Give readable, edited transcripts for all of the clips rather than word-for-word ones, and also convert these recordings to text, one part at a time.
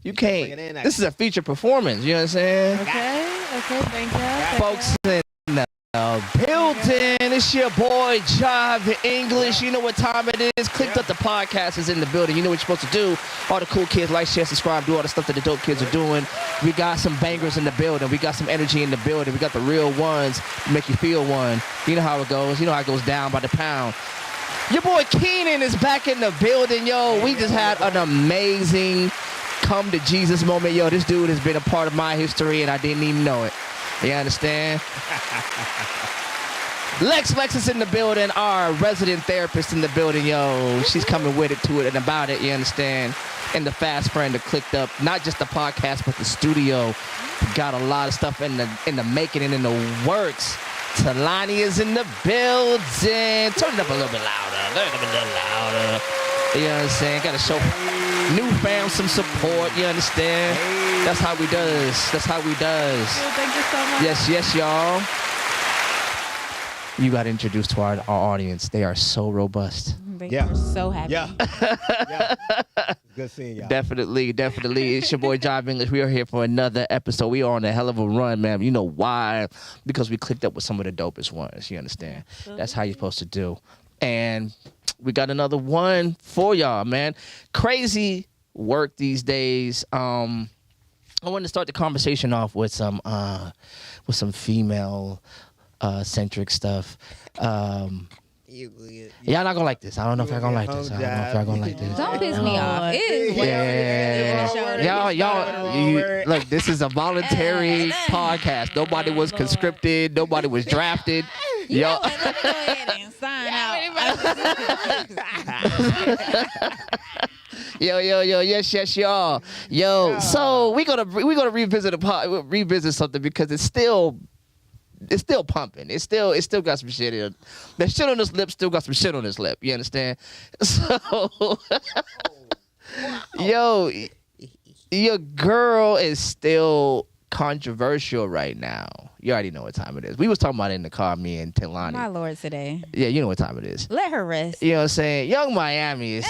You can't. This is a feature performance. You know what I'm saying? Okay, thank you. Folks in the building. It's your boy Jive English. You know what time it is. Clicked Up the podcast is in the building. You know what you're supposed to do. All the cool kids like, share, subscribe, do all the stuff that the dope kids are doing. We got some bangers in the building. We got some energy in the building. We got the real ones to make you feel one. You know how it goes. You know how it goes down by the pound. Your boy Keenan is back in the building, yo. We just had an amazing come to Jesus moment. Yo, this dude has been a part of my history and I didn't even know it. You understand? Lex is in the building, our resident therapist in the building, yo. She's coming with it, to it, and about it, you understand? And the fast friend that Clicked Up, not just the podcast, but the studio. Got a lot of stuff in the making and in the works. Talani is in the building. Turn it up a little bit louder. Turn it up a little louder. You know what I'm saying? Got to show new fam some support. You understand? Hey. That's how we does. That's how we does. Thank you so much. Yes, y'all. You got introduced to our audience. They are so robust. We're so happy. Yeah. Good seeing y'all. Definitely. It's your boy Jive English. We are here for another episode. We are on a hell of a run, man. You know why? Because we clicked up with some of the dopest ones. You understand? That's how you're supposed to do. And we got another one for y'all, man. Crazy work these days. I wanted to start the conversation off with some female centric stuff. Y'all not gonna like this. I don't know if y'all gonna like this. Don't piss me off. Y'all, look, this is a voluntary podcast. Nobody was conscripted. Nobody was drafted. Y'all, let's go ahead and sign out. Yo, yes, y'all. Yo, so we gonna revisit something because it's still pumping. It still got some shit in it. The shit on this lip still got some shit on this lip. You understand? So, yo, your girl is still controversial right now. You already know what time it is. We was talking about it in the car, me and Tilani. My lord, today. Yeah, you know what time it is. Let her rest. You know what I'm saying? Young Miami is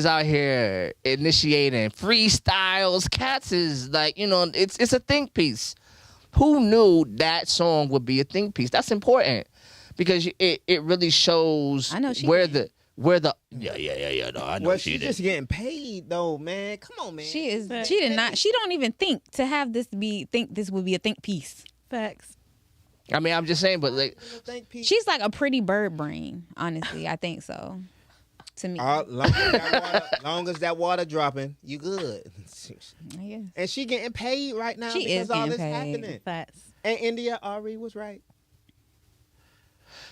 out here initiating freestyles. Cats is like, you know, it's a think piece. Who knew that song would be a think piece? That's important because it really shows where the no, I know she's just getting paid though, man. Come on, man. She don't even think to have this think this would be a think piece. Facts. I mean, I'm just saying, but like she's like a pretty bird brain, honestly. I think so. To me. Long as that water dropping, you good. Yeah. And she getting paid right now she because is all this paid. happening. Facts. And India Ari was right.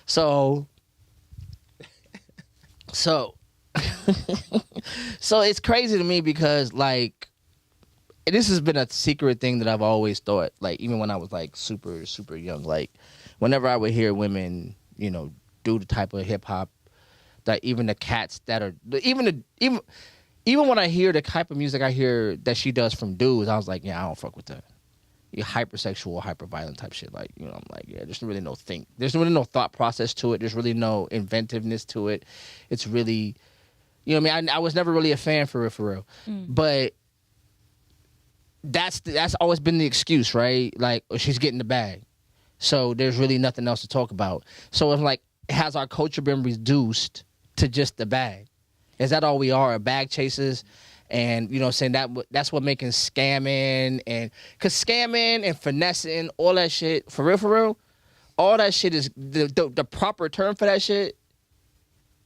So it's crazy to me because like this has been a secret thing that I've always thought, like even when I was like super, super young, like whenever I would hear women, you know, do the type of hip hop that even the cats that are even when I hear the type of music I hear that she does from dudes, I was like, yeah, I don't fuck with that. You hypersexual, hyperviolent type shit. Like, you know, I'm like, yeah, there's really no there's really no thought process to it. There's really no inventiveness to it. It's really, you know what I mean? I was never really a fan for real. But that's always been the excuse, right? Like, she's getting the bag. So there's really nothing else to talk about. So it's like, has our culture been reduced to just the bag? Is that all we are bag chasers? And, you know, saying that's what making scamming because scamming and finessing, all that shit, for real, all that shit is, the proper term for that shit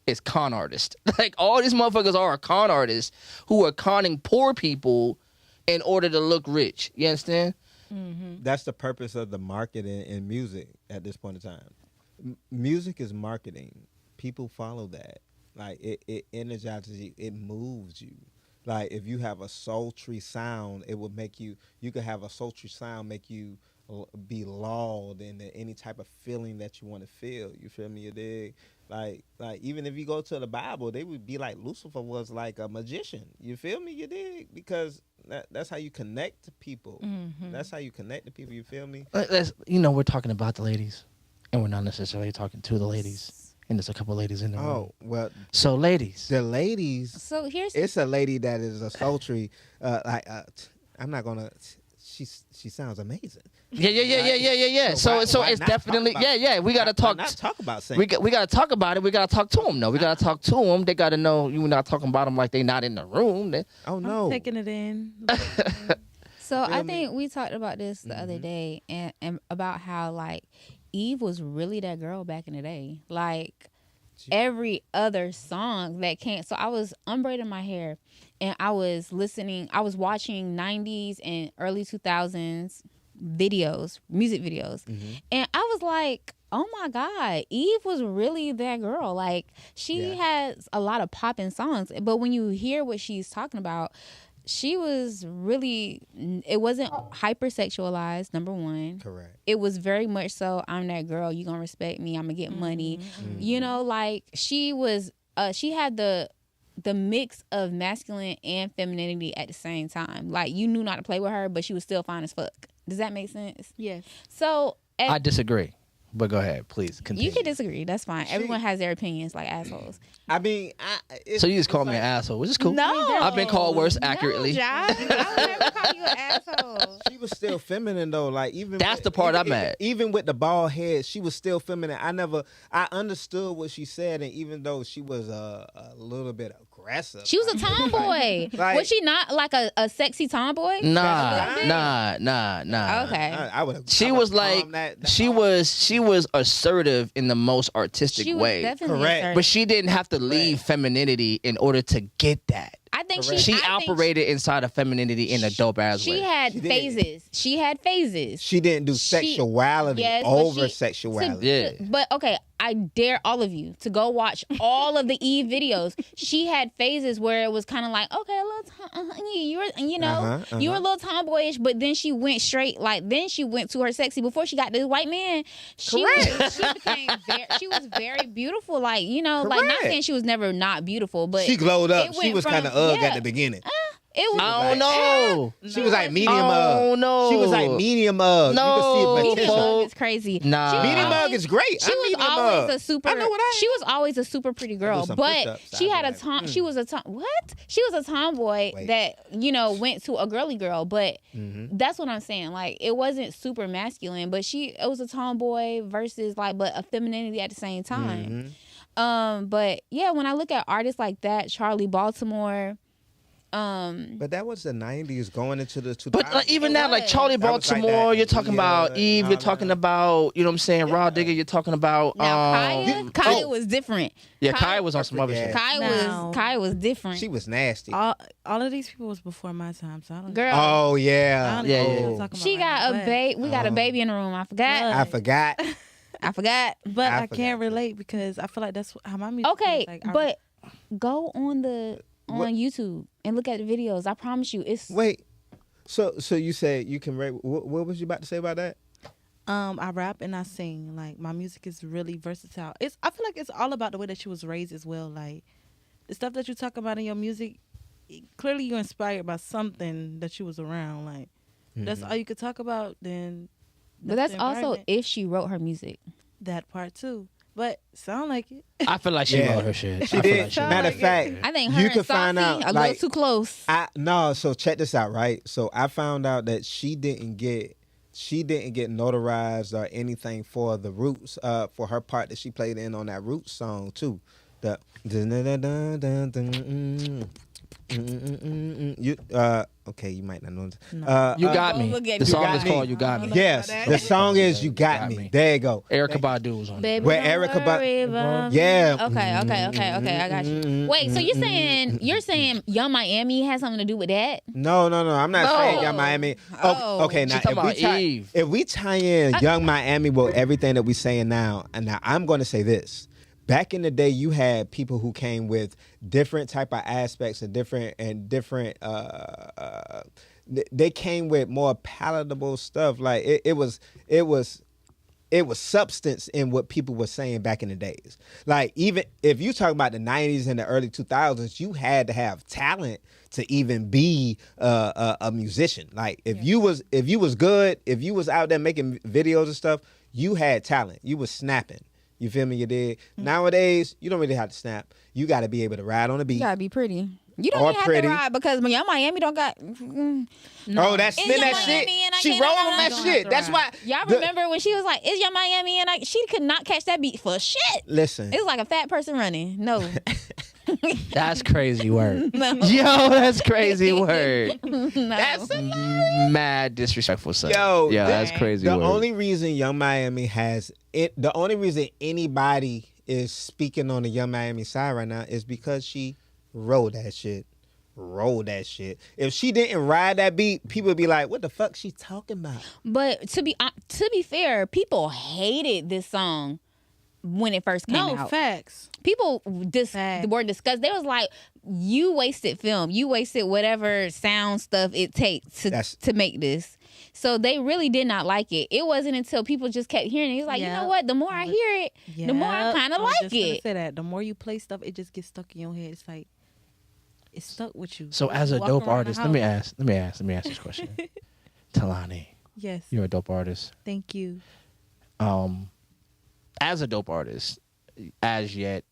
is con artist. Like, all these motherfuckers are con artists who are conning poor people in order to look rich. You understand? Mm-hmm. That's the purpose of the marketing in music at this point in time. Music is marketing. People follow that. Like, it energizes you. It moves you. Like, if you have a sultry sound, it would make you could have a sultry sound make you be lulled into any type of feeling that you want to feel. You feel me? You dig? Like even if you go to the Bible, they would be like Lucifer was like a magician. You feel me? You dig? Because that's how you connect to people. Mm-hmm. That's how you connect to people. You feel me? We're talking about the ladies, and we're not necessarily talking to the ladies. And there's a couple ladies in the room. Oh well, So ladies, the ladies. So here's It's a lady that is a sultry. I'm not gonna. She sounds amazing. yeah. So So why it's not talk definitely about- We gotta talk. Not talk about singing. We got to talk about it. We got to talk to them. No, we got to talk to them. They got to know you're not talking about them like they not in the room. Oh no. Taking it in. So I Feel me? think we talked about this the other day and about how like Eve was really that girl back in the day. Like every other song that came. So I was unbraiding my hair and I was watching 90s and early 2000s videos, music videos. And I was like, oh my God, Eve was really that girl. Like she has a lot of popping songs. But when you hear what she's talking about, she was really, it wasn't hypersexualized, number one. Correct. It was very much so, I'm that girl, you gonna respect me, I'm gonna get money. You know, like she was, she had the mix of masculine and femininity at the same time. Like you knew not to play with her, but she was still fine as fuck. Does that make sense? Yes. So I disagree, but go ahead, please continue. you can disagree, that's fine. Everyone has their opinions like assholes. I mean, So you just call me an asshole, which is cool. No. I've been called worse accurately. No, Josh, I would never call you an asshole. She was still feminine though. Like even That's the part I'm at. Even with the bald head, she was still feminine. I understood what she said, and even though she was a little bit aggressive, She was a tomboy. Like- Was she not like a sexy tomboy? Nah. Okay. I would. She was like, she was assertive in the most artistic She was way, definitely Correct. assertive. but she didn't have to leave femininity in order to get that. I think Correct. She I think operated inside of femininity in a dope ass She way. had She did. phases. She had phases. She didn't do She- sexuality yes, but over she- sexuality. Yeah. But okay, I dare all of you to go watch all of the Eve videos. She had phases where it was kind of like, okay, a little, you were, you were a little tomboyish, but then she went straight, like then she went to her sexy. Before she got this white man, she was very beautiful. Like like not Correct. saying she was never not beautiful, but She glowed up. it She went was from- kind of ugh yeah. at the beginning. it was. I don't know. She was like medium Oh, ugh. no. She was like medium ugh. No. You could see Medium potential. Ugg is crazy. Nah. She was Medium always- Ugg is great. She I'm was medium always Ugg. a super. I know what I am. She was always a super pretty girl, some but push-ups. she I'd had be a like, tom. She was a tom. What? She was a tomboy Wait. that went to a girly girl, but Mm-hmm. that's what I'm saying. Like it wasn't super masculine, but it was a tomboy versus but a femininity at the same time. Mm-hmm. But yeah, when I look at artists like that, Charlie Baltimore. But that was the 90s going into the 2000s. But like, even It now, like was. Charlie That was like Baltimore, that. you're talking Yeah, about Eve, no, you're no, talking no. about, you know what I'm saying, Raw Digger, you're talking about. Now Kaya was different. Yeah, Kaya was on some other Yeah. shit. Kaya was different. She was nasty. All of these people was before my time, so I don't. Girl. Oh I yeah. don't Yeah, know yeah. what I'm talking She about got right a now, baby. We got a baby in the room. I forgot. I forgot. I forgot. but I I can't forgot. relate because I feel like that's how my music. Okay, is. Like, but go on What? YouTube and look at the videos. I promise you, it's Wait. So you said you can rap. What was you about to say about that? I rap and I sing. Like my music is really versatile. I feel like it's all about the way that she was raised as well. Like the stuff that you talk about in your music, clearly you're inspired by something that you was around. Like that's all you could talk about. Then, but that's the also environment. if she wrote her music. that part too. But sound like it. I feel like she Yeah. wrote her shit. She I feel did. like she Matter of like fact, I think her you and could find Saucy out a little like too close. So check this out, right? So I found out that she didn't get notarized or anything for the Roots, for her part that she played in on that Roots song too. The you okay, you might not know this. You got me. look at The You song Got is Me. called You Got Me. Yes, the song is You Got Me. There you go. Erica Badu was on it. Baby, Where don't Erica worry about me. Yeah. Okay, I got you. Wait, so you're saying Young Miami has something to do with that? No. I'm not saying Young Miami. Oh. Okay, now She's talking about Eve. if we tie in Young Miami with everything that we saying now, and now I'm going to say this. Back in the day, you had people who came with different type of aspects and different. They came with more palatable stuff. Like it was substance in what people were saying back in the days. Like even if you talk about the 90s and the early 2000s, you had to have talent to even be a musician. Like if you was good, if you was out there making videos and stuff, you had talent. You was snapping. You feel me? You did. Nowadays, you don't really have to snap. You got to be able to ride on the You beat. gotta be pretty. You don't Or even have pretty. to ride because Young Miami don't got. Oh, that's It's then Young that Miami shit. and I She can't rolled ride on on that it. shit. That's why. Y'all the- remember when she was like, "It's Young Miami," and she could not catch that beat for shit. Listen. It was like a fat person running. No, That's crazy word. no, Yo, that's crazy word. no. That's Mad disrespectful, son. Yo, That's crazy The word. only reason Young Miami has it, the only reason anybody is speaking on the Young Miami side right now is because she rolled that shit. Roll that shit. If she didn't ride that beat, people would be like, "What the fuck she talking about?" But to be fair, people hated this song when it first came No, out. facts. People Facts. were discussed. They was like, "You wasted film. You wasted whatever sound stuff it takes to make this." So they really did not like it. It wasn't until people just kept hearing it. It's like, you know Yep. what? The more I hear it, the more I kind of was like just gonna it. say that. The more you play stuff, it just gets stuck in your head. It's like it's stuck with you. So as a Walk dope around the artist, let me house. ask this question. Talani, Yes, you're a dope artist. thank you. As a dope artist, as yet,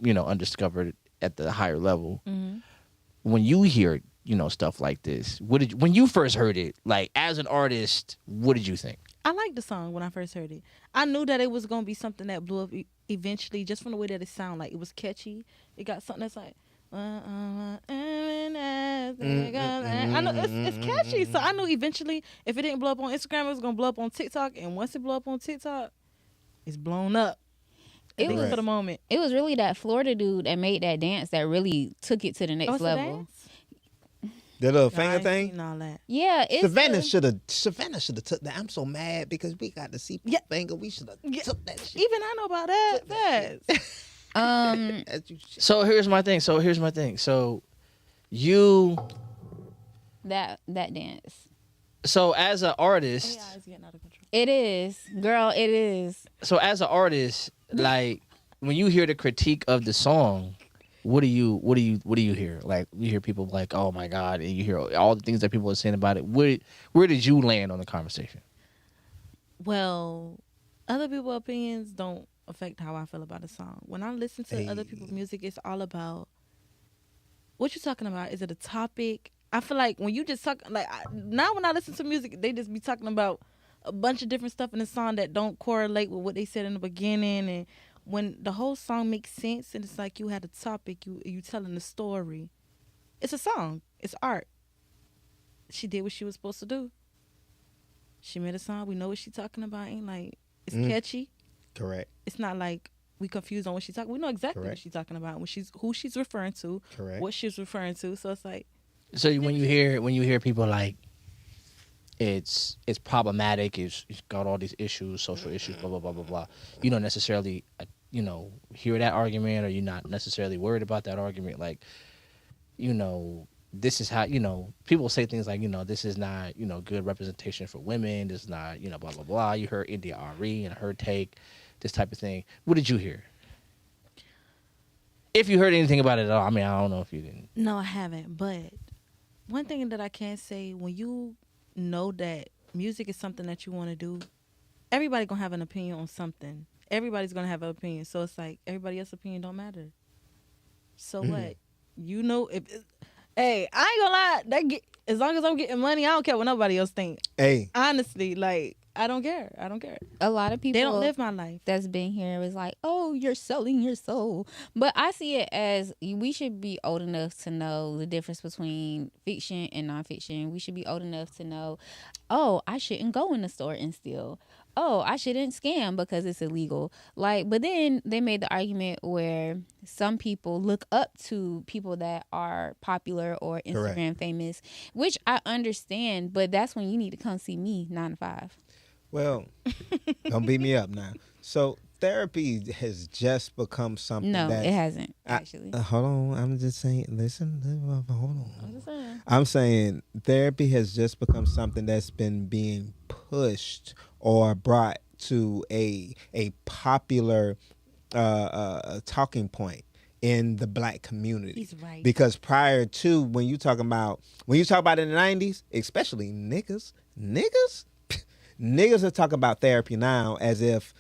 undiscovered at the higher level, when you hear, stuff like this, when you first heard it, like as an artist, what did you think? I liked the song when I first heard it. I knew that it was gonna be something that blew up eventually, just from the way that it sounded. Like it was catchy. It got something that's like. I know it's catchy, so I knew eventually if it didn't blow up on Instagram, it was gonna blow up on TikTok, and once it blew up on TikTok, it's blown up. It At least was- for the moment. It was really that Florida dude that made that dance that really took it to the next Oh, it's a level. dance? The little No, I finger ain't thing. seen all that. Yeah, it's Savannah should have took that. I'm so mad because we got the CP finger. We should have took that shit. Even I know about that. Facts. As you should. So here's my thing. So you, that dance. so as an artist, AI is getting out of control. It is, girl. It is. so as an artist, like when you hear the critique of the song, what do you hear? Like you hear people like, "Oh my God," and you hear all the things that people are saying about it. Where did you land on the conversation? Well, other people's opinions don't affect how I feel about a song. When I listen to other people's music, it's all about what you're talking about. Is it a topic? I feel like when you just talk, now when I listen to music, they just be talking about a bunch of different stuff in the song that don't correlate with what they said in the beginning. And when the whole song makes sense and it's like you had a topic, you telling the story. It's a song. It's art. She did what she was supposed to do. She made a song. We know what she's talking about. Ain't like it's catchy. Correct. It's not like we confused on what she's talking. We know exactly what Correct. she's talking about. Who she's referring to. Correct. What she's referring to. So it's like So when you hear people like it's problematic, it's got all these issues, social issues, blah blah blah blah blah. You don't necessarily hear that argument, or you're not necessarily worried about that argument. Like this is how people say things like this is not good representation for women. This is not blah blah blah. You heard India Ari and her take, this type of thing. What did you hear? If you heard anything about it at all, I mean, I don't know if you didn't. no, I haven't. But one thing that I can say, when you know that music is something that you want to do, everybody gonna have an opinion on something. Everybody's gonna have an opinion. So it's like everybody else's opinion don't matter. So what? Hey, I ain't gonna lie. As long as I'm getting money, I don't care what nobody else think. Hey, Honestly, like I don't care. I don't care. A lot of people They don't live my life. that's been here is like, oh, you're selling your soul. But I see it as we should be old enough to know the difference between fiction and nonfiction. We should be old enough to know, oh, I shouldn't go in the store and steal. Oh, I shouldn't scam because it's illegal. But then they made the argument where some people look up to people that are popular or Instagram Correct. famous, which I understand, but that's when you need to come see me 9 to 5. well, don't beat me up now. So therapy has just become something. No, that it hasn't, actually. Hold on, I'm just saying. Listen, hold on. I'm just saying. I'm saying therapy has just become something that's been being pushed or brought to a popular talking point in the black community. He's right. Because prior to when you talk about in the 90s, especially niggas are talking about therapy now as if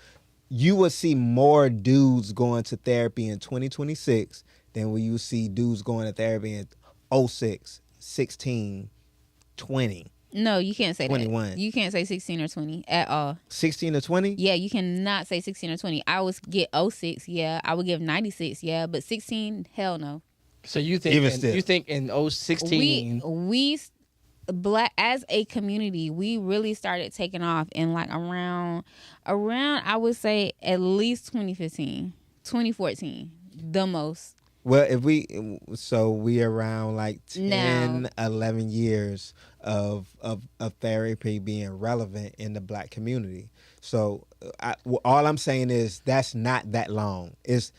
you will see more dudes going to therapy in 2026 than when you see dudes going to therapy in 06, 16, 20, No, you can't say 21. that. You can't say 16 or 20 at all. 16 to 20? Yeah, you cannot say 16 or 20. I would get 06, yeah. I would give 96, yeah. But 16, hell no. So you think Even still. you think in 016 We black as a community, we really started taking off in like around I would say at least 2015, 2014, the most. Well, if we around like 10, 11 years of therapy being relevant in the black community. So all I'm saying is that's not that long. It's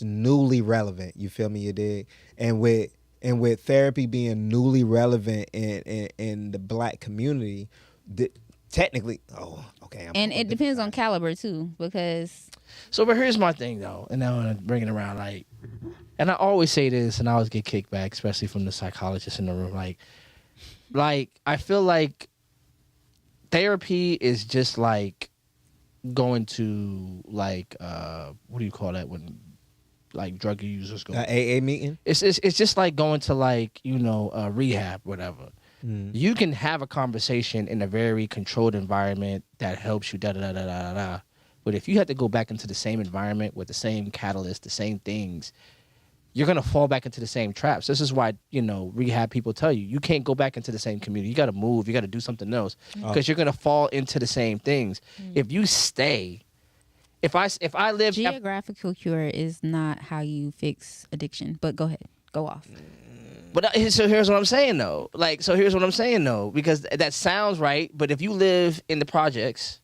newly relevant. You feel me? You dig? And with therapy being newly relevant in the black community, technically, And it depends on caliber too, because So, but here's my thing though, and I'm gonna bring it around. Like, and I always say this, and I always get kicked back, especially from the psychologists in the room. Like I feel like therapy is just like going to like what do you call that when like drug users go? AA meeting. It's just like going to like rehab, whatever. You can have a conversation in a very controlled environment that helps you. Da da da da da da. But if you have to go back into the same environment with the same catalyst, the same things, you're going to fall back into the same traps. This is why, rehab people tell you can't go back into the same community. You got to move. You got to do something else because you're going to fall into the same things. If you stay, if I live... geographical cure is not how you fix addiction. But go ahead. Go off. But so here's what I'm saying, though. Because that sounds right. But if you live in the projects,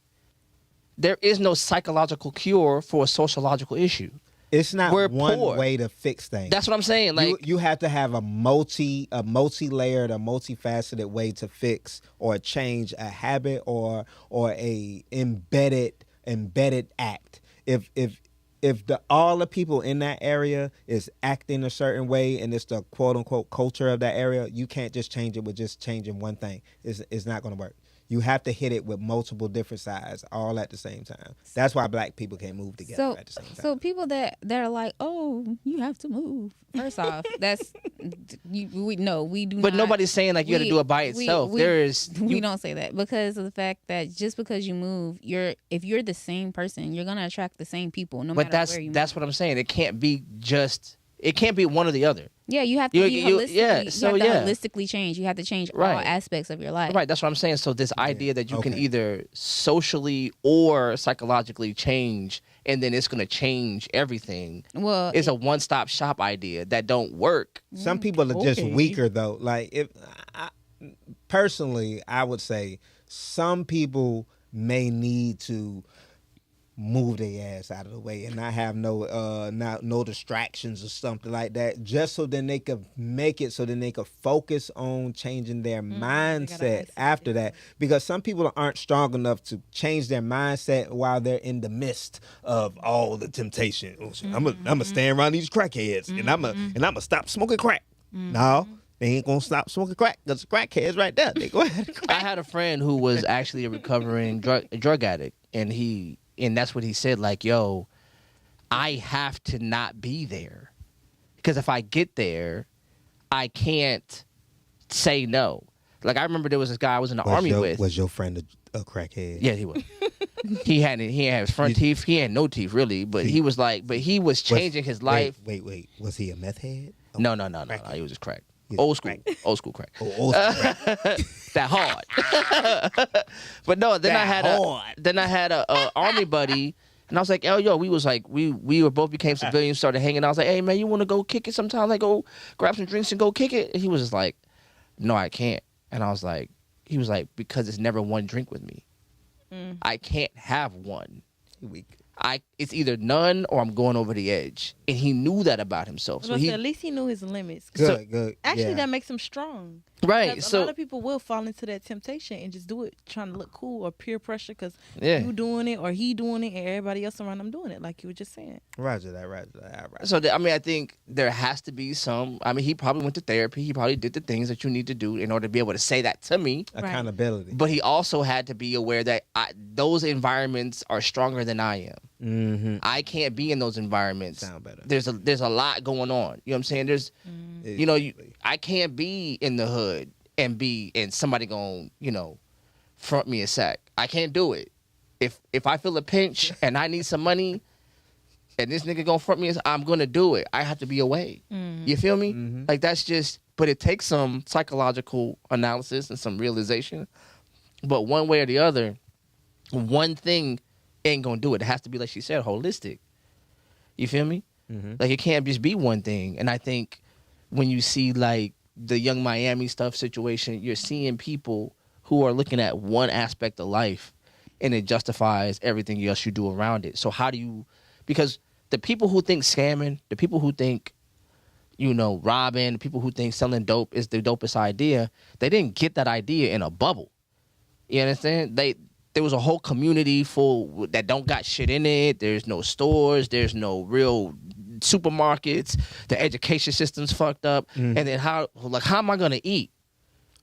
there is no psychological cure for a sociological issue. It's not We're one poor. way to fix things. That's what I'm saying. Like you have to have a multi-layered, a multifaceted way to fix or change a habit or a embedded act. If all the people in that area is acting a certain way and it's the quote unquote culture of that area, you can't just change it with just changing one thing. It's not going to work. You have to hit it with multiple different sides all at the same time. That's why black people can't move together at the same time. So people that are like, oh, you have to move. First off, that's we do not. But nobody's saying like you got to do it by itself. We don't say that because of the fact that just because you move, if you're the same person, you're gonna attract the same people no matter where you move. That's what I'm saying. It can't be one or the other. Yeah, you have to be holistically change. You have to change all aspects of your life. Right, that's what I'm saying. So this idea that you can either socially or psychologically change, and then it's going to change everything. Well, it's a one-stop shop idea that don't work. Some people are just weaker though. Like personally, I would say some people may need to move their ass out of the way and not have no distractions or something like that, just so then they could make it, so then they could focus on changing their mindset after that. Because some people aren't strong enough to change their mindset while they're in the midst of all the temptation. I'm gonna stand around these crackheads and I'm gonna stop smoking crack. No. They ain't gonna stop smoking crack. There's crackheads right there. They go ahead and crack. I had a friend who was actually a recovering drug addict, and that's what he said, like, yo, I have to not be there. Because if I get there, I can't say no. Like, I remember there was this guy I was in the Army with. Was your friend a crackhead? Yeah, he was. He had his front teeth. He had no teeth, really. But he was changing his life. Wait. Was he a meth head? No. He was just crack. Old school crack. Oh, old school crack. That hard. But no, then I had a army buddy, and I was like, yo, we was like, we were both became civilians, started hanging out. I was like, hey man, you want to go kick it sometime? Like, go grab some drinks and go kick it. And he was just like, no, I can't. And I was like, he was like, because it's never one drink with me. I can't have one. Weak. It's either none or I'm going over the edge, and he knew that about himself. So at least he knew his limits. Good. Actually, that makes him strong. Right. Because a So lot of people will fall into that temptation and just do it trying to look cool or peer pressure because yeah. you doing it or he doing it and everybody else around them doing it, like you were just saying. Roger that. Roger that. Roger. So I mean, I think there has to be some. I mean, he probably went to therapy. He probably did the things that you need to do in order to be able to say that to me. Accountability. But he also had to be aware that those environments are stronger than I am. Mm-hmm. I can't be in those environments. Sound better. There's a lot going on. You know what I'm saying? There's you know, I can't be in the hood and somebody gonna, you know, front me a sack. I can't do it. If I feel a pinch and I need some money and this nigga gonna front me, I'm gonna do it. I have to be away. You feel me? Mm-hmm. Like that's just, but it takes some psychological analysis and some realization. But one way or the other, one thing ain't gonna do it. It has to be, like she said, holistic. You feel me? Mm-hmm. Like it can't just be one thing. And I think when you see like the Young Miami stuff situation, you're seeing people who are looking at one aspect of life and it justifies everything else you do around it. So how do you, because the people who think scamming, the people who think, you know, robbing, the people who think selling dope is the dopest idea, they didn't get that idea in a bubble. You understand? There was a whole community full that don't got shit in it. There's no stores. There's no real supermarkets. The education system's fucked up. And then how am I gonna eat?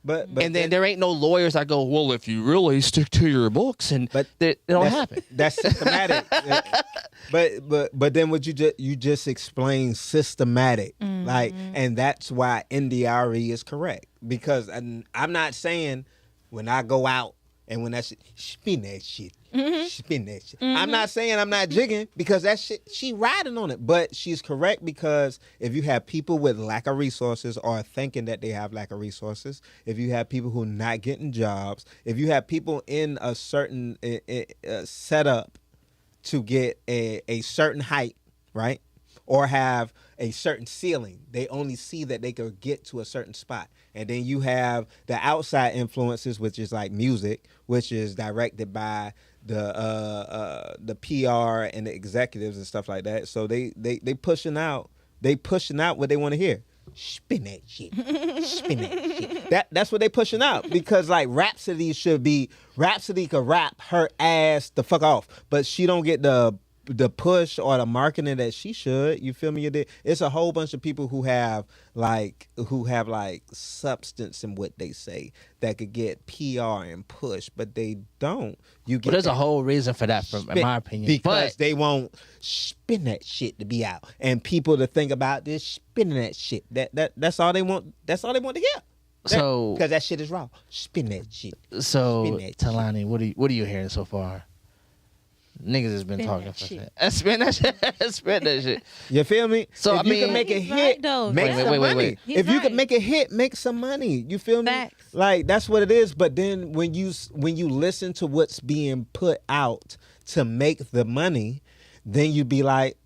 But and then there ain't no lawyers that go, well, if you really stick to your books, and it don't happen. That's systematic. but then what you just explained systematic, like, and that's why NDRE is correct, because I'm not saying when I go out and when that shit, spin that shit. Spin that shit. I'm not saying I'm not jigging, because that shit, she riding on it. But she's correct, because if you have people with lack of resources or thinking that they have lack of resources, if you have people who are not getting jobs, if you have people in a certain setup to get a certain height, right? Or have a certain ceiling, they only see that they could get to a certain spot. And then you have the outside influences, which is like music, which is directed by the PR and the executives and stuff like that. So they pushing out what they want to hear. Spin that shit. Spin that shit. That's what they pushing out, because like Rhapsody could rap her ass the fuck off, but she don't get the push or the marketing that she should. You feel me? It's a whole bunch of people who have like substance in what they say that could get PR and push, but they don't. But there's a whole reason for that, in my opinion. Because they won't spin that shit to be out, and people to think about this spinning that shit. That's all they want. That's all they want to hear. So because that shit is raw. Spin that shit. So Spin that Talani, shit. what are you hearing so far? Niggas has been Spin talking that for shit. shit. Spin that shit. Spin that shit. You feel me? So, if I you mean- can make a He's hit, right, though. make Wait, some wait, money. wait. He's If you can right. make a hit, make some money. You feel me? Facts. Like that's what it is. But then when you listen to what's being put out to make the money, then you be like,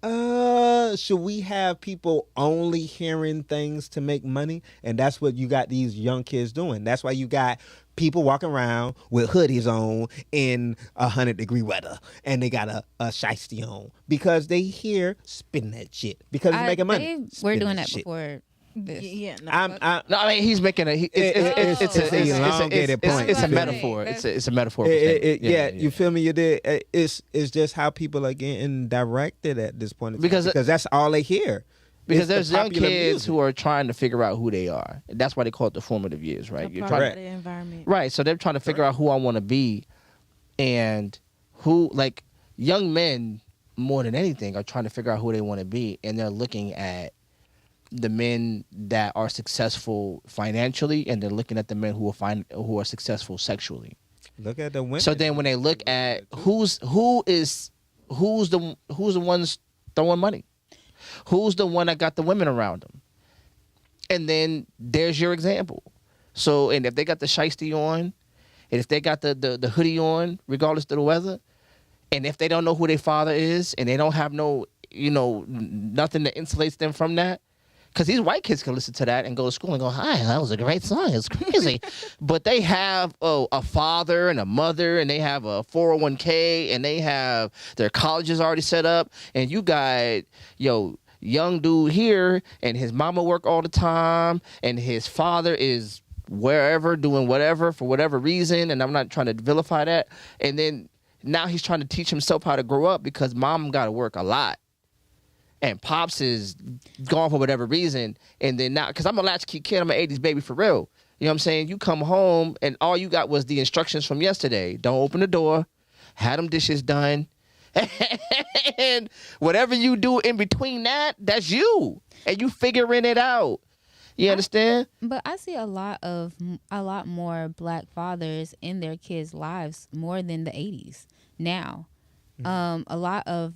should we have people only hearing things to make money? And that's what you got these young kids doing. That's why you got people walking around with hoodies on in 100-degree weather, and they got a shiesty on because they hear spin that shit because it's making money. We're Spin doing that shit. before this. Yeah, no, No, I mean he's making it's an elongated point. It's a You feel me? metaphor. It's a metaphor. Yeah, you feel me? You did. It's just how people are getting directed at this point in time, because that's all they hear. Because It's there's the young popular kids music. who are trying to figure out who they are. That's why they call it the formative years, right? You're trying, the environment. right? So they're trying to figure out who I want to be, and who, like, young men more than anything are trying to figure out who they want to be, and they're looking at the men that are successful financially, and they're looking at the men who are successful sexually. Look at the women. So then when they look at who's the ones throwing money, who's the one that got the women around them, and then there's your example. So, and if they got the shiesty on, and if they got the hoodie on, regardless of the weather, and if they don't know who their father is, and they don't have no, nothing that insulates them from that, because these white kids can listen to that and go to school and go, hi, that was a great song. It's crazy. But they have a father and a mother, and they have a 401k, and they have their colleges already set up. And you got, young dude here, and his mama work all the time, and his father is wherever doing whatever for whatever reason, and I'm not trying to vilify that. And then now he's trying to teach himself how to grow up because mom got to work a lot. And Pops is gone for whatever reason. And then now, because I'm a latchkey kid, I'm an 80s baby for real. You know what I'm saying? You come home and all you got was the instructions from yesterday. Don't open the door. Had them dishes done. And whatever you do in between that, that's you. And you figuring it out. You understand? But I see a lot more black fathers in their kids' lives more than the 80s now. A lot of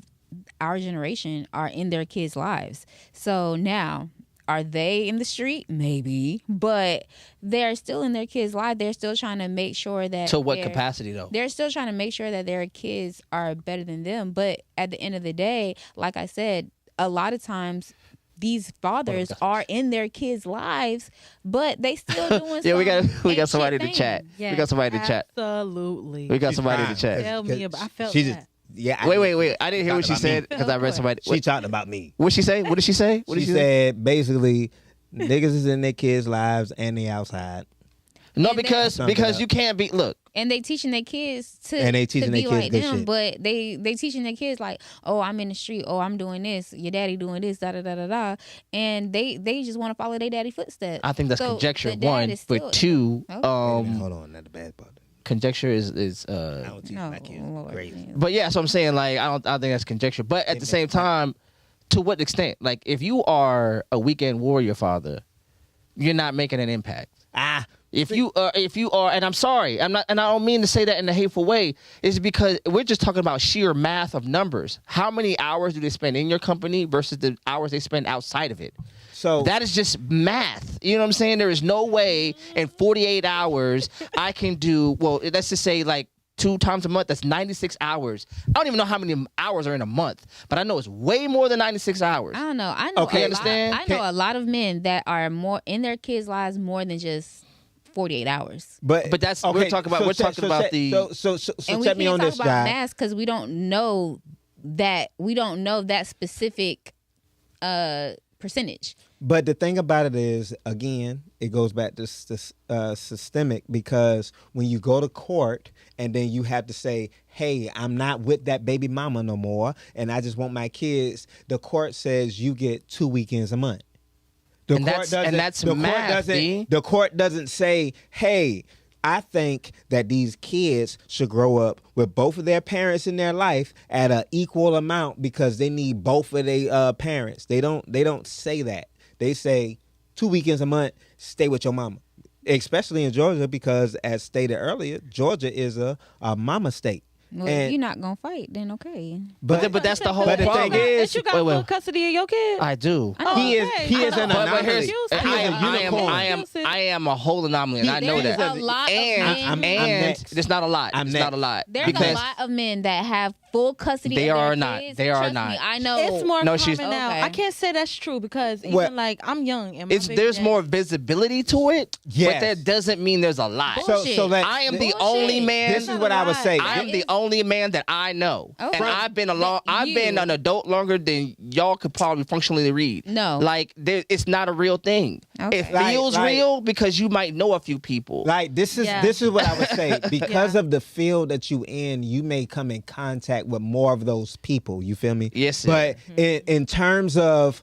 our generation are in their kids' lives. So now, are they in the street? Maybe, but they're still in their kids' life. They're still trying to make sure that. To what capacity, though? They're still trying to make sure that their kids are better than them. But at the end of the day, like I said, a lot of times these fathers are in their kids' lives, but they still doing. Yeah, we got somebody in the chat. Yes, we got somebody in the chat. Absolutely. We got somebody in the chat. Tell me about. I felt She that. just yeah. Wait. I didn't hear what she said because I read What? somebody. She talked about me. What she say? What did she say? What did She she say? said basically, niggas is in their kids' lives and they outside. No, And because then- you can't be. Look, And they teaching their kids to, And they teaching to be their kids like good them, shit. but they teaching their kids like, oh, I'm in the street, oh, I'm doing this, your daddy doing this, da da da da da, and they just want to follow their daddy footsteps. I think that's So conjecture. the dad One, is for still- two. Oh. Hold on, not the bad part. Conjecture is I don't teach No, my kids Lord, crazy. man. But yeah, so I'm saying like I think that's conjecture. But at the same time, to what extent? Like if you are a weekend warrior father, you're not making an impact. If you are, and I'm sorry, I'm not, and I don't mean to say that in a hateful way. It's because we're just talking about sheer math of numbers. How many hours do they spend in your company versus the hours they spend outside of it? So That is just math. You know what I'm saying? There is no way in 48 hours I can do, well, let's just say like 2 times a month, that's 96 hours. I don't even know how many hours are in a month, but I know it's way more than 96 hours. I don't know. I know. Okay, understand? I know a lot of men that are more in their kids' lives more than just 48 hours. But that's we're talking about. We're talking about the. So And we set me can't on talk this about guy. mass because we don't know that specific percentage. But the thing about it is, again, it goes back to systemic, because when you go to court and then you have to say, hey, I'm not with that baby mama no more and I just want my kids, the court says you get 2 weekends a month. And that's math, D. The court doesn't say, hey, I think that these kids should grow up with both of their parents in their life at an equal amount because they need both of their parents. They don't say that. They say 2 weekends a month, stay with your mama. Especially in Georgia, because as stated earlier, Georgia is a mama state. Well, And- if you're not gonna fight, then okay. But that's the whole But the problem. thing is, you got wait. full custody of your kid. I do. I know. he is an But anomaly. here's, You I said am I am a whole anomaly, and I know There's that. a lot of And men. I'm next. it's not a lot. I'm It's next. not a lot. There's because a lot of men that have full custody They of their are not. kids. They are Trust not. Me, I know. It's more No, common she's- now. Okay. I can't say that's true because even What? like I'm young and my baby there's daddy- more visibility to it, Yes. but that doesn't mean there's a lot. Bullshit. I am the Bullshit. only man. This is what I would say. I am the only man that I know, Okay. and I've been I've You. been an adult longer than y'all could probably functionally read. No. like it's not a real thing. Okay. It Like- feels like- real because you might know a few people. Like this is what I would say. Because of the field that you in, you may come in contact with more of those people. You feel me? Yes, sir. But in terms of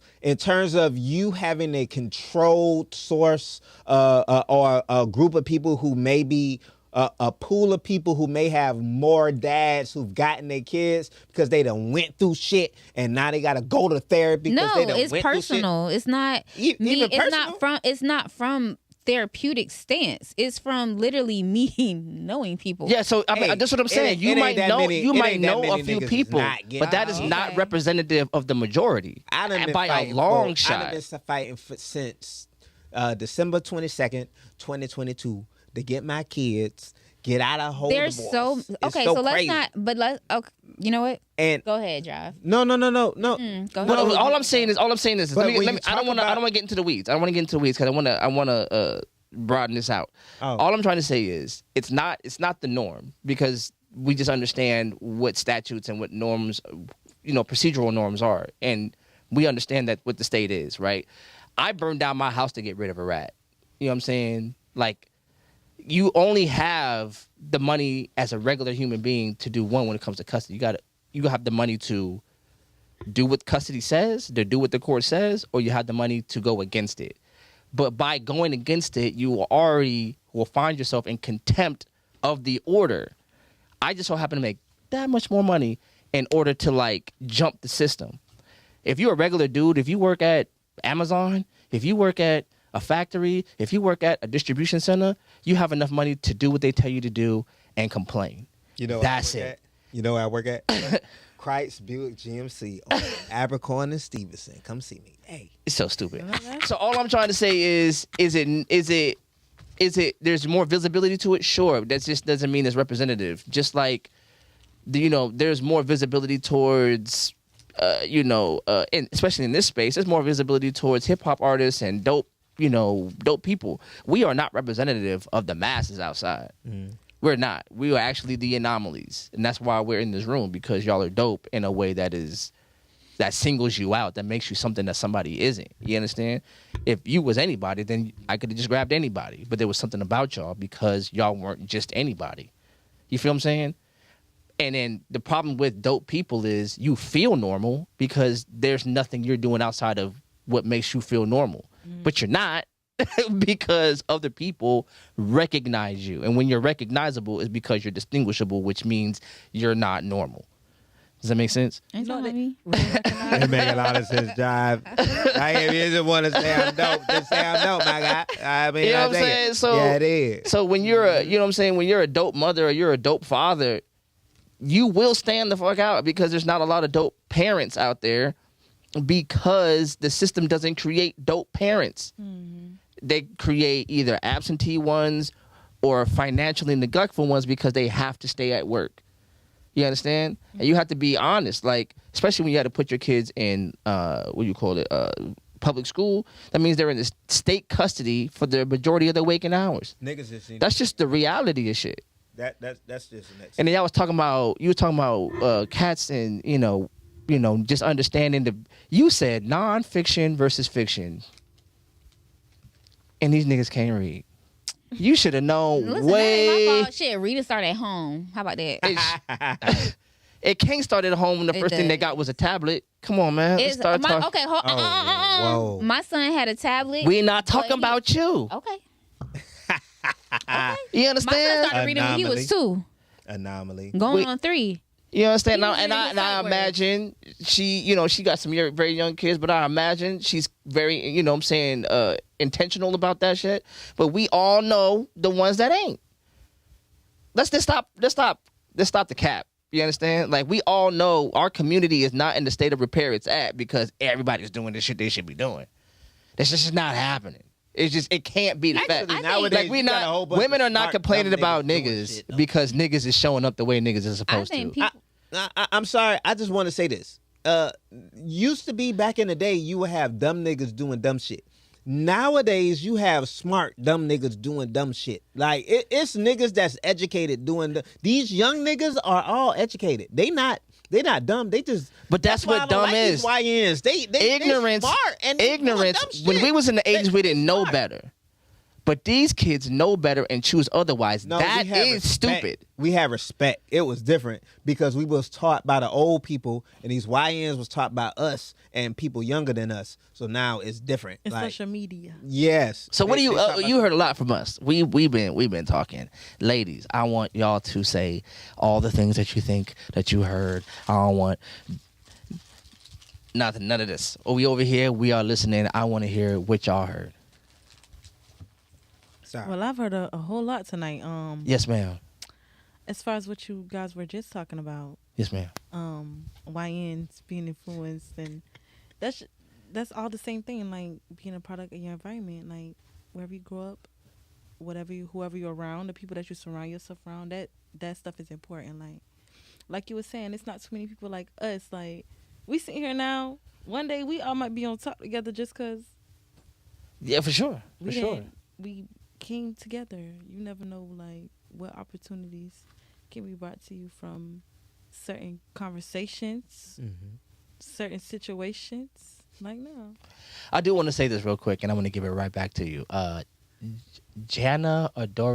you having a controlled source or a group of people who may be a pool of people who may have more dads who've gotten their kids because they done went through shit and now they gotta go to therapy because No, they done it's went through shit. personal. It's not Even me. It's personal? not from therapeutic stance. It's from literally me knowing people. Yeah, so I mean, Hey, that's what I'm saying. it You ain't might that know many- you it might ain't that know many a few niggas is people, not getting- but that is not Okay. representative of the majority. I done been by a fighting long I shot. done been fighting since December 22nd, 2022 to get my kids get out of hold. There's so okay. So let's not. But let's. Okay, you know what? And Go ahead, Drive. no. Go No, ahead. no, all I'm saying is But let when me you I don't talk want to about- get into the weeds. I don't want to get into the weeds because I want to broaden this out. Oh. All I'm trying to say is it's not the norm because we just understand what statutes and what norms, procedural norms are, and we understand that what the state is, right? I burned down my house to get rid of a rat. You know what I'm saying? Like, you only have the money as a regular human being to do one when it comes to custody. You have the money to do what custody says, to do what the court says, or you have the money to go against it. But by going against it, you already will find yourself in contempt of the order. I just so happen to make that much more money in order to like jump the system. If you're a regular dude, if you work at Amazon, if you work at a factory, if you work at a distribution center, you have enough money to do what they tell you to do and complain. You know, that's it. You know where I work at? Christ Buick GMC on Abercorn and Stevenson. Come see me. Hey, it's so stupid. So all I'm trying to say is it there's more visibility to it? Sure. That just doesn't mean it's representative. Just like, there's more visibility towards, especially in this space, there's more visibility towards hip hop artists and dope people. We are not representative of the masses outside. We're not. We are actually the anomalies. And that's why we're in this room, because y'all are dope in a way that singles you out, that makes you something that somebody isn't. You understand? If you was anybody, then I could have just grabbed anybody. But there was something about y'all because y'all weren't just anybody. You feel what I'm saying? And then the problem with dope people is you feel normal because there's nothing you're doing outside of what makes you feel normal. But you're not, because other people recognize you. And when you're recognizable is because you're distinguishable, which means you're not normal. Does that make sense? Ain't that me? It make a lot of sense, Jive. If you just want to say I'm dope, just say I'm dope, my guy. I mean, you know what I'm saying? So, yeah, it is. So when you're when you're a dope mother or you're a dope father, you will stand the fuck out, because there's not a lot of dope parents out there, because the system doesn't create dope parents. They create either absentee ones or financially neglectful ones because they have to stay at work. You understand? And you have to be honest, like, especially when you have to put your kids in, public school. That means they're in this state custody for the majority of their waking hours. Niggas just That's just the reality of shit. that's just the next. And then you were talking about cats and, just understanding you said nonfiction versus fiction. And these niggas can't read. You should have known. Listen, that ain't my fault. Shit, reading start at home. How about that? It can't start at home when the first thing they got was a tablet. Come on, man. Let's start talking. Okay, hold on. Whoa. My son had a tablet. We're not talking about you. Okay. You My understand? son started reading when he was 2. Anomaly. Going on 3. You understand? He was And reading the I sight words. imagine she got some very young kids, but I imagine she's very, intentional about that shit. But we all know the ones that ain't. Let's stop the cap. You understand? Like, we all know our community is not in the state of repair it's at because everybody's doing the shit they should be doing. That's just not happening. It can't be the fact. Nowadays, Like, women are not complaining about niggas because niggas is showing up the way niggas is supposed to. I'm sorry. I just want to say this. Used to be back in the day, you would have dumb niggas doing dumb shit. Nowadays, you have smart dumb niggas doing dumb shit. Like, it's niggas that's educated doing these young niggas are all educated. They not dumb. They just. But that's what dumb is. YNs. They ignorance. smart and they doing Ignorance. dumb shit. When we was in the 80s, we didn't know smart. better. But these kids know better and choose otherwise. No, that we have is respect. stupid. We have respect. It was different because we was taught by the old people, and these YNs was taught by us and people younger than us. So now it's different. It's like, social media. yes. So what do They you? talk about- You heard a lot from us. We've been talking, ladies. I want y'all to say all the things that you think that you heard. I don't want none of this. We over here. We are listening. I want to hear what y'all heard. Sorry. Well, I've heard a whole lot tonight. Yes, ma'am. As far as what you guys were just talking about, Yes, ma'am. YNs being influenced, and that's all the same thing. Like being a product of your environment, like wherever you grow up, whoever you're around, the people that you surround yourself around, that stuff is important. Like you were saying, it's not too many people like us. Like we sit here now. One day we all might be on top together just cause. Yeah, for sure. We came together. You never know, like what opportunities can be brought to you from certain conversations, certain situations. Like, no. I do want to say this real quick, and I'm going to give it right back to you. Jana Adore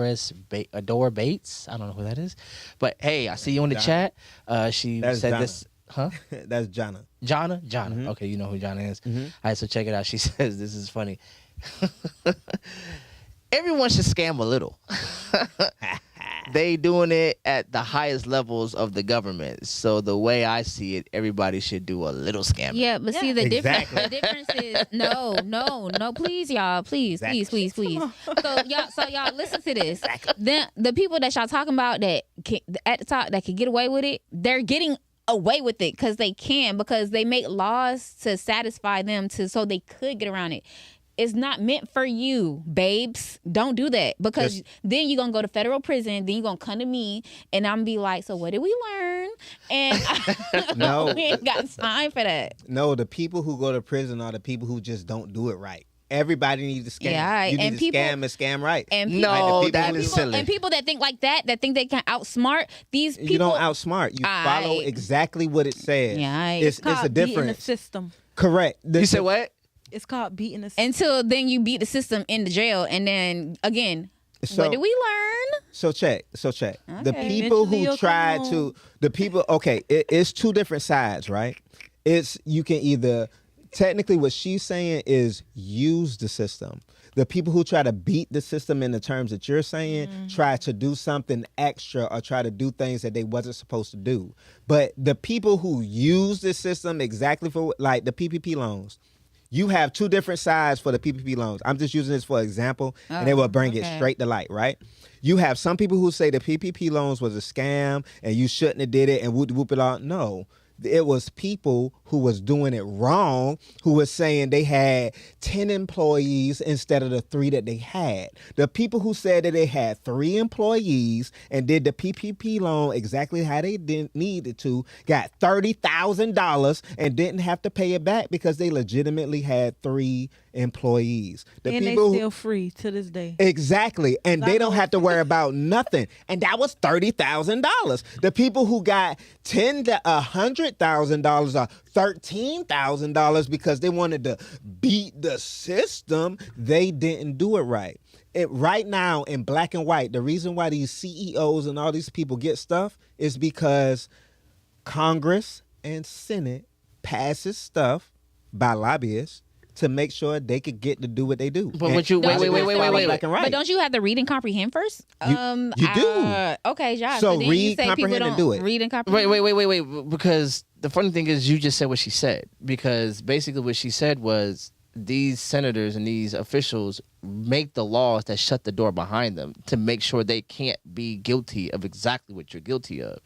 Bates. I don't know who that is, but hey, I see you in the Jana. chat. She That's said Jana. this, huh? That's Jana. Jana. Mhm. Okay, you know who Jana is. Mhm. All right, so check it out. She says this is funny. Everyone should scam a little. They doing it at the highest levels of the government. So the way I see it, everybody should do a little scamming. Yeah, but see the Exactly. difference is no, please, y'all, please. So y'all listen to this. Then the people that y'all talking about that at the top that can get away with it, they're getting away with it because they make laws to satisfy them so they could get around it. It's not meant for you, babes. Don't do that because then you're going to go to federal prison. Then you're going to come to me and I'm going to be like, so what did we learn? And No. we ain't got time for that. No, the people who go to prison are the people who just don't do it right. Everybody needs to scam. Yeah, right. You need And to people- scam and scam right. And No, Like the that people is who- silly. And people that think like that think they can outsmart these people. You don't outsmart. You follow Aight. exactly what it says. Yeah, aight. It's a called beating the difference. system. Correct. You said what? It's called beating the system. Until then you beat the system in the jail. And then, again, So- what did we learn? So check. The Okay. people Eventually who you'll try come to home. it's two different sides, right? It's you can either technically what she's saying is use the system. The people who try to beat the system in the terms that you're saying try to do something extra or try to do things that they wasn't supposed to do. But the people who use the system exactly for like the PPP loans, you have two different sides for the PPP loans. I'm just using this for example, and they will bring it okay. straight to light, right? You have some people who say the PPP loans was a scam and you shouldn't have did it and whoop it all. No, it was people who was doing it wrong, who was saying they had 10 employees instead of the 3 that they had. The people who said that they had 3 employees and did the PPP loan exactly how they needed to, got $30,000 and didn't have to pay it back because they legitimately had 3 employees. The And they people still free to this day. Exactly. And they don't have to worry about nothing. And that was $30,000. The people who got $10,000 to $100,000 or $13,000 because they wanted to beat the system, they didn't do it right. Right now in black and white, the reason why these CEOs and all these people get stuff is because Congress and Senate passes stuff by lobbyists to make sure they could get to do what they do. But what you wait, Black and right. But don't you have to read and comprehend first? You do. Okay, Josh. So then you read, say people comprehend, and don't do it. read and comprehend. Wait, because the funny thing is you just said what she said, because basically what she said was these senators and these officials make the laws that shut the door behind them to make sure they can't be guilty of exactly what you're guilty of.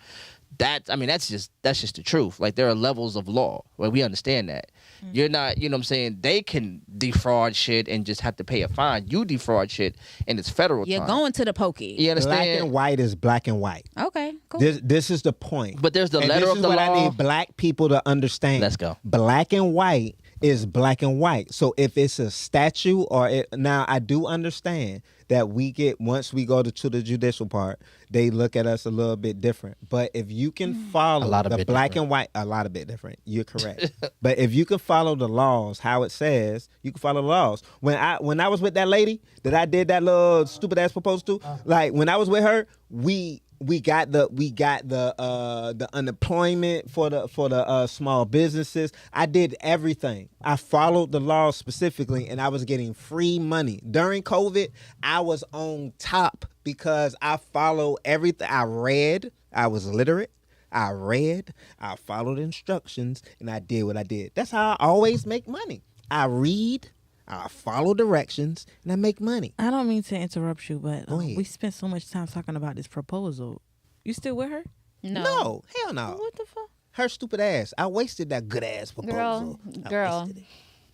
That's just the truth. Like, there are levels of law. Well, we understand that. You're not, you know what I'm saying? They can defraud shit and just have to pay a fine. You defraud shit and it's federal You're time. going to the pokey. You Black understand? and white is black and white. Okay, cool. This is the point. But there's the And letter this of is the what law. I need black people to understand. Let's go. Black and white is black and white. So if it's a statute now I do understand that once we go to the judicial part, they look at us a little bit different. But if you can follow A lot of the bit black different. and white, a lot of bit different. You're correct. But if you can follow the laws, how it says, you can follow the laws. When I was with that lady that I did that little stupid ass proposal to, like when I was with her, we got the unemployment for the small businesses. I did everything. I followed the law specifically, and I was getting free money during COVID. I was on top because I followed everything. I read. I was literate. I read. I followed instructions, and I did what I did. That's how I always make money. I read. I follow directions and I make money. I don't mean to interrupt you, but Go ahead. we spent so much time talking about this proposal. You still with her? No, hell no. What the fuck? Her stupid ass. I wasted that good ass proposal. I Girl. wasted it.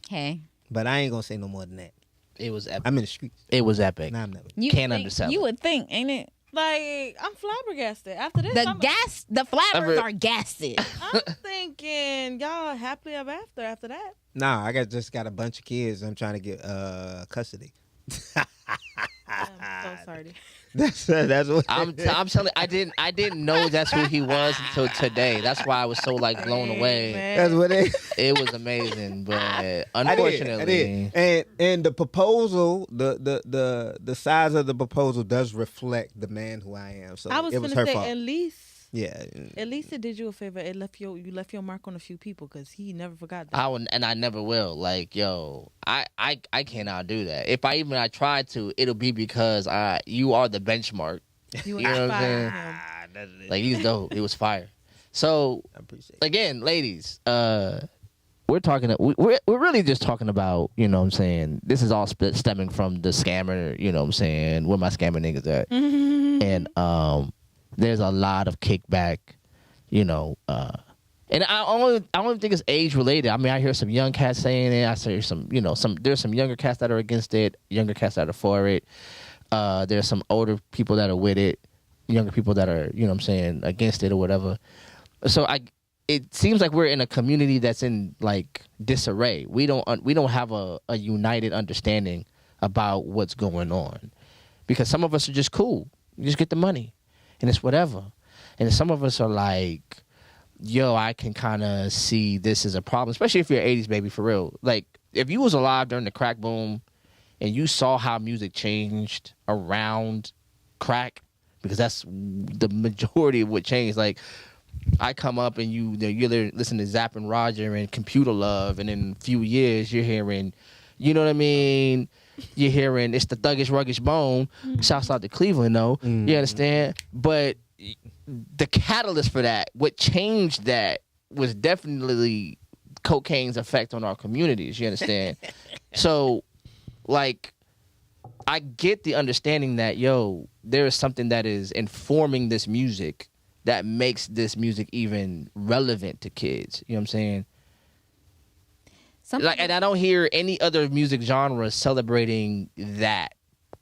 Hey. But I ain't gonna say no more than that. It was epic. I'm in the streets. It was epic. Nah, I'm never. You Can't think- undersell You it. would think, ain't it? Like, I'm flabbergasted. After this, The flappers Ever- are gassed. I'm thinking y'all happily ever after that. Nah, I just got a bunch of kids. I'm trying to get custody. I'm so sorry. That's what I'm telling. I didn't know that's who he was until today. That's why I was so like blown away. That's what it. It was amazing, but I did. unfortunately, And the proposal, the size of the proposal does reflect the man who I am. So I was it was gonna her say fault. at Yeah. least it did you a favor. You left your mark on a few people because he never forgot that. I would, and I never will. Like, yo, I cannot do that. If I tried to, it'll be because you are the benchmark. You You know what I'm inspired saying? him. Like, he's dope. It was fire. So I appreciate it. again, ladies, we're talking. We're really just talking about, you know what I'm saying. This is all stemming from the scammer. You know what I'm saying. Where my scammer niggas at? And there's a lot of kickback. You know, and I don't think it's age related. I mean, I hear some young cats saying it. I hear some, you know, there's some younger cats that are against it, younger cats that are for it. There's some older people that are with it, younger people that are, you know what I'm saying, against it or whatever. So it seems like we're in a community that's in like disarray. We don't have a united understanding about what's going on, because some of us are just cool. You just get the money and it's whatever. And some of us are like, yo, I can kind of see this as a problem, especially if you're 80s baby, for real. Like, if you was alive during the crack boom and you saw how music changed around crack, because that's the majority of what changed. Like, I come up and you listen to Zapp and Roger and Computer Love, and in a few years you're hearing, you know what I mean? You're hearing it's the Thuggish Ruggish Bone. Shouts out to Cleveland, though. You understand? But the catalyst for that, what changed that, was definitely cocaine's effect on our communities. You understand? So, like, I get the understanding that, yo, there is something that is informing this music that makes this music even relevant to kids. You know what I'm saying? Like, and I don't hear any other music genre celebrating that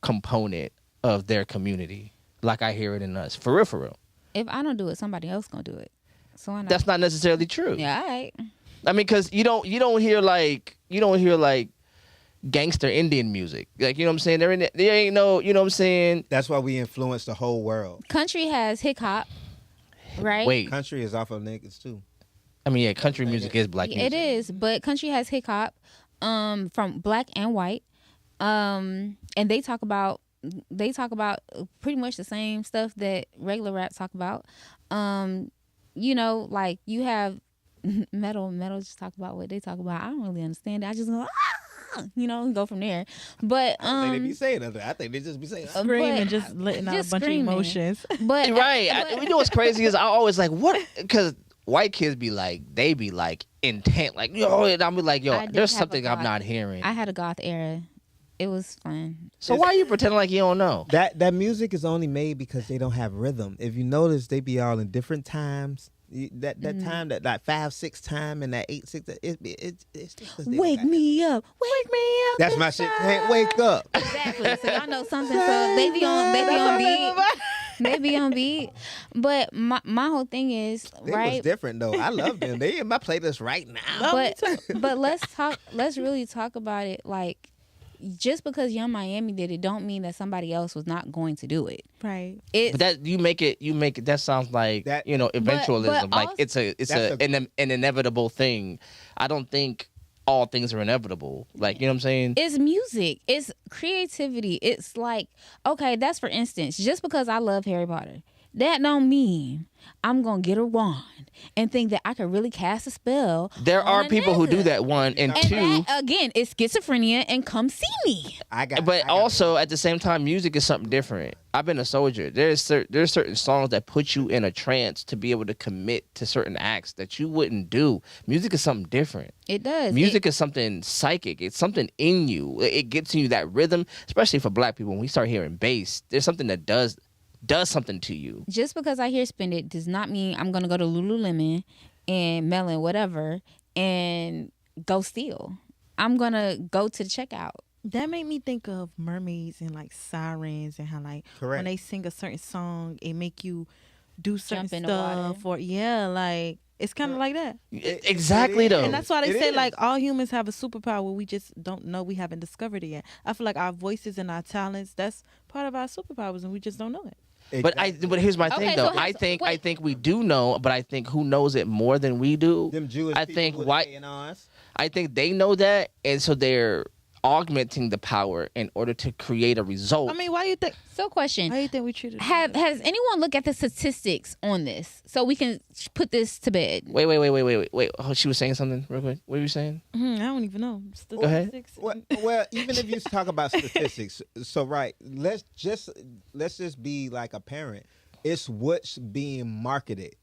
component of their community like I hear it in us. For real, for real. If I don't do it, somebody else gonna do it. So why not? That's not necessarily true. Yeah, all right. I mean, because you don't hear like gangster Indian music. Like, you know what I'm saying? There ain't no, you know what I'm saying? That's why we influence the whole world. Country has hip hop, right? Wait. Country is off of niggas too. I mean, yeah, country music is black music. It is, but country has hip hop, from black and white, and they talk about pretty much the same stuff that regular rap talk about. You know, like you have metal just talk about what they talk about. I don't really understand it. I just go, you know, and go from there. But I think they be saying nothing. I think they just be saying Screaming, just letting out a bunch of emotions. But Right. You know what's crazy is I always like, what? Because white kids be like, they be like intent, like, yo, and I'm be like, yo, there's something I'm not hearing. I had a goth era. It was fun. So why are you pretending like you don't know? that music is only made because they don't have rhythm. If you notice, they be all in different times. That time, that like 5/6 time and that 8/6, it's just 'cause they Wake don't got me up. That's my shit. Can't wake up. Exactly. So y'all know something. So they be on beat. They be on beat. But my whole thing is, It right? was different though. I love them. They in my playlist right now. But let's really talk about it. Like, just because Young Miami did it, don't mean that somebody else was not going to do it. Right. But that you make it. That sounds like That- you know, eventualism. but like also- it's an inevitable thing. I don't think all things are inevitable. Like, you know what I'm saying? It's music. It's creativity. It's like, okay, that's for instance, just because I love Harry Potter, that don't mean I'm gonna get a wand and think that I could really cast a spell. There are on a people who do nigga. that, one, and And two. that, again, is schizophrenia, and come see me. But also at the same time, music is something different. I've been a soldier. There's certain songs that put you in a trance to be able to commit to certain acts that you wouldn't do. Music is something different. It does. Music is something psychic. It's something in you. It gets you that rhythm, especially for black people. When we start hearing bass, there's something that does something to you. Just because I hear Spend It does not mean I'm gonna go to Lululemon and Melon, whatever, and go steal. I'm gonna go to the checkout. That made me think of mermaids and like sirens and how like Correct. when they sing a certain song, it make you do certain Jump in the water. stuff, or like it's kind of like that. Exactly though. And that's why they It say is. like all humans have a superpower. We just don't know. We haven't discovered it yet. I feel like our voices and our talents, that's part of our superpowers, and we just don't know it. But here's my thing Okay, though. so I think wait. we do know, but I think who knows it more than we do. Them Jewish I people think with white. A&Rs. I think they know that, and so they're augmenting the power in order to create a result. I mean, why do you think? So, question: Why do you think we treated? Has anyone looked at the statistics on this so we can put this to bed? Wait. Oh, she was saying something real quick. What were you saying? I don't even know. ahead. Statistics. Well, even if you talk about statistics, so right, let's just be like a parent. It's what's being marketed.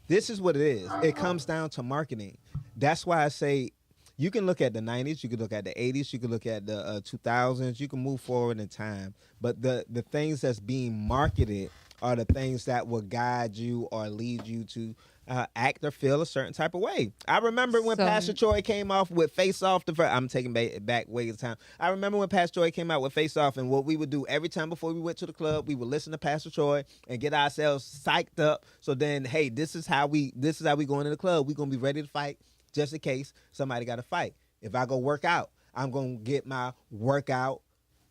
This is what it is. It comes down to marketing. That's why I say you can look at the 90s, you can look at the 80s, you can look at the 2000s, you can move forward in time. But the things that's being marketed are the things that will guide you or lead you to act or feel a certain type of way. I remember when Pastor Troy came off with Face Off. I'm taking back way of time. I remember when Pastor Troy came out with Face Off, and what we would do every time before we went to the club, we would listen to Pastor Troy and get ourselves psyched up. So then, hey, this is how we going to the club. We're gonna be ready to fight just in case somebody got to fight. If I go work out, I'm gonna get my workout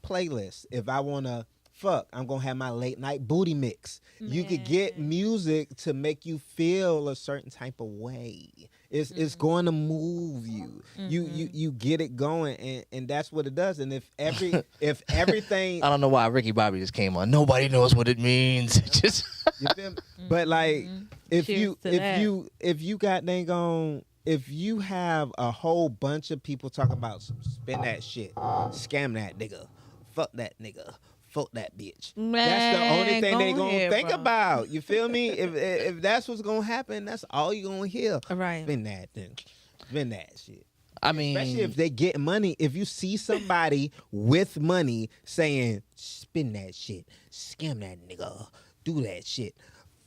playlist. If I wanna fuck, I'm gonna have my late night booty mix. You could get music to make you feel a certain type of way. It's going to move you. You get it going, and that's what it does. And if everything I don't know why Ricky Bobby just came on. Nobody knows what it means. Just you feel me? But like if Cheers to that. you got dang on, if you have a whole bunch of people talking about spin that shit, scam that nigga, fuck that nigga, fuck that bitch. That's the only thing they gonna think about. You feel me? If that's what's gonna happen, that's all you gonna hear. Right. Spin that thing. Spin that shit. I mean, Especially if they get money. If you see somebody with money saying, spin that shit, scam that nigga, do that shit,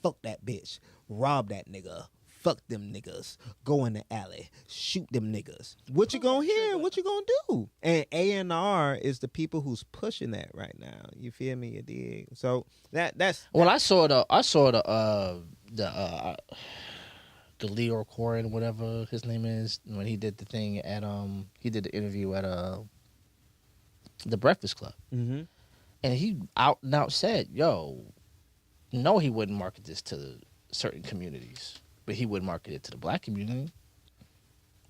fuck that bitch, rob that nigga, fuck them niggas, go in the alley, shoot them niggas. What you gonna hear? What you gonna do? And A&R is the people who's pushing that right now. You feel me? You dig? So that's well, I saw the Leo Corin, whatever his name is, when he did the thing at he did the interview at the Breakfast Club, mm-hmm. and he out and out said, "Yo, no, he wouldn't market this to certain communities, but he would market it to the black community.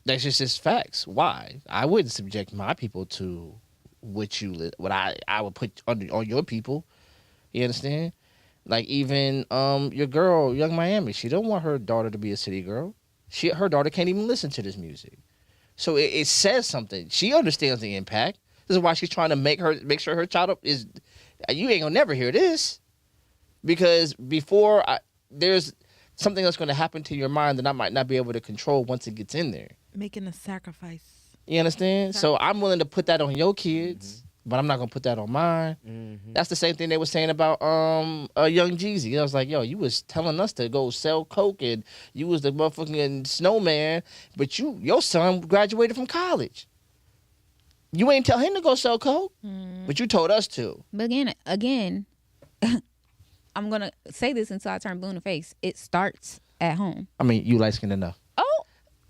That's just his facts. Why? I wouldn't subject my people to what I would put on your people. You understand? Like even your girl, Young Miami, she don't want her daughter to be a city girl. Her daughter can't even listen to this music. So it says something. She understands the impact. This is why she's trying to make sure her child is. You ain't gonna never hear this, because there's something that's going to happen to your mind that I might not be able to control once it gets in there. Making a sacrifice. You understand? So I'm willing to put that on your kids, but I'm not going to put that on mine. Mm-hmm. That's the same thing they were saying about Young Jeezy. I was like, yo, you was telling us to go sell coke and you was the motherfucking snowman, but your son graduated from college. You ain't tell him to go sell coke, but you told us to. But again, I'm gonna say this until I turn blue in the face. It starts at home. I mean, you light-skinned enough. Oh,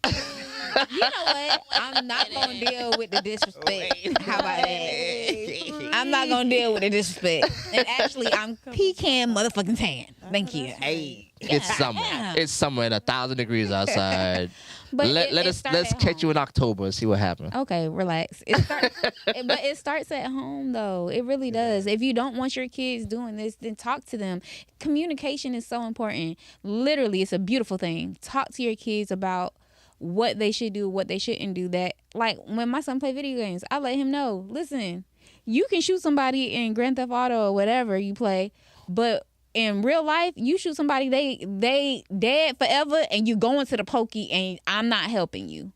you know what? I'm not gonna deal with the disrespect. How about that? I'm not gonna deal with the disrespect. And actually, I'm pecan motherfucking tan. Thank you. Hey, It's summer. Yeah. It's summer and 1,000 degrees outside. But let's catch you in October and see what happens. Okay, relax. But it starts at home, though. It really does. If you don't want your kids doing this, then talk to them. Communication is so important. Literally, it's a beautiful thing. Talk to your kids about what they should do, what they shouldn't do. That, like, when my son play video games, I let him know, listen, you can shoot somebody in Grand Theft Auto or whatever you play, but in real life, you shoot somebody, they dead forever, and you go into the pokey, and I'm not helping you.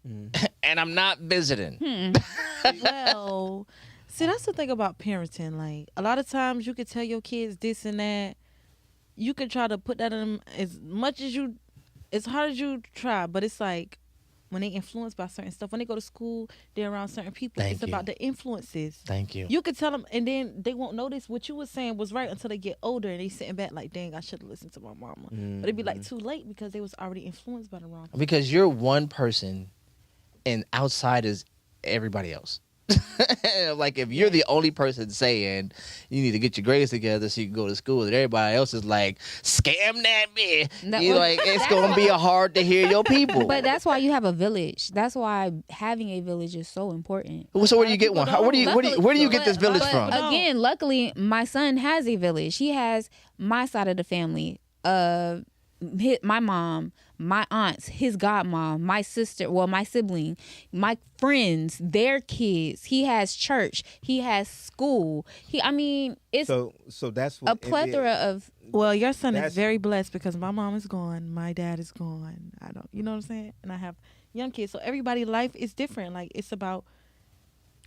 And I'm not visiting. Well, see, that's the thing about parenting. Like, a lot of times you could tell your kids this and that. You can try to put that in them as hard as you try, but it's like, when they influenced by certain stuff. When they go to school, they're around certain people. Thank It's you. about the influences. Thank you. You could tell them, and then they won't notice what you were saying was right until they get older and they sitting back like, dang, I should have listened to my mama. But it'd be like too late because they was already influenced by the wrong people. Because you're one person, and outside is everybody else. Like if you're the only person saying you need to get your grades together so you can go to school, and everybody else is like scam that man, it's gonna be hard to hear your people. But that's why you have a village. That's why having a village is so important. So where do you get one? Where do you get this village But from? again, luckily, my son has a village. He has my side of the family. My mom, my aunts, his godmom, my sister, my sibling, my friends, their kids. He has church. He has school. It's So that's what a plethora of. Well, your son That's- is very blessed because my mom is gone, my dad is gone. You know what I'm saying? And I have young kids, so everybody's life is different. Like it's about.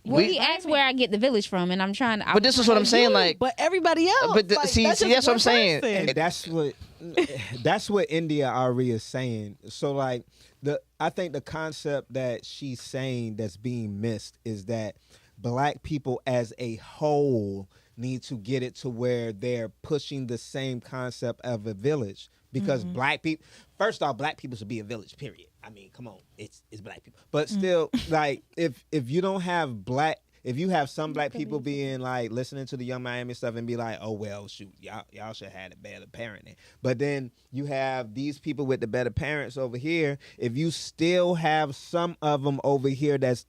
Well, he asked where I get the village from, and I'm trying to. But this is what I'm saying. Like, But everybody else. But like, see, that's that's what I'm one saying. person. And that's what India Ari is saying. So like I think the concept that she's saying that's being missed is that black people as a whole need to get it to where they're pushing the same concept of a village. Because black people, first off, black people should be a village, period. I mean, come on, it's black people. But still, like, if you don't have if you have some black people being like listening to the Young Miami stuff and be like, oh well, shoot, y'all should have had a better parenting. But then you have these people with the better parents over here. If you still have some of them over here, that's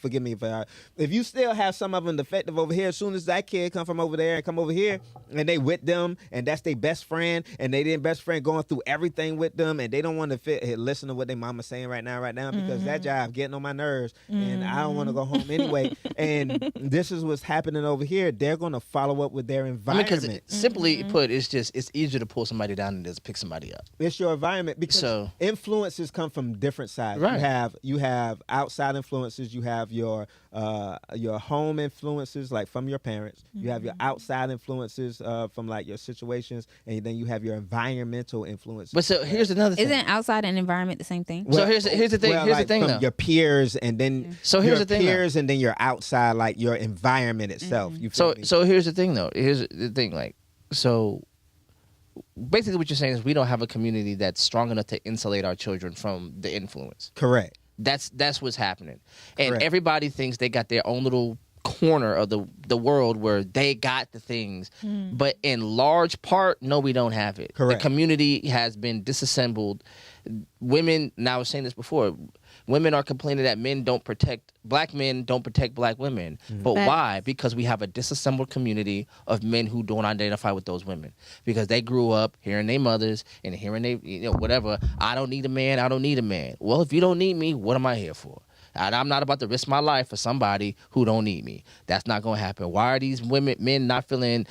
forgive me if you still have some of them defective over here, as soon as that kid come from over there and come over here and they with them and that's their best friend and they their best friend going through everything with them and they don't want to listen to what their mama's saying right now because that job getting on my nerves and I don't want to go home anyway. And this is what's happening over here. They're going to follow up with their environment. because simply put, it's easier to pull somebody down than it is to pick somebody up. It's your environment because influences come from different sides. Right. You have outside influences. You have your home influences, like from your parents. You have your outside influences from like your situations, and then you have your environmental influences. But so here's another thing. Isn't outside and environment the same thing? So here's the thing. Well, Here's like the thing, from though. your peers, and then So here's your the thing, peers, and then your outside, like your environment itself. You feel me? So here's the thing, though. Here's the thing, like, so basically what you're saying is we don't have a community that's strong enough to insulate our children from the influence. Correct. That's what's happening. And Correct. everybody thinks they got their own little corner of the world where they got the things. But in large part, no, we don't have it. Correct. The community has been disassembled. Women, now I was saying this before, women are complaining that black men don't protect black women. But why? Because we have a disassembled community of men who don't identify with those women. Because they grew up hearing their mothers and hearing they, whatever, I don't need a man, I don't need a man. Well, if you don't need me, what am I here for? And I'm not about to risk my life for somebody who don't need me. That's not going to happen. Why are these men not feeling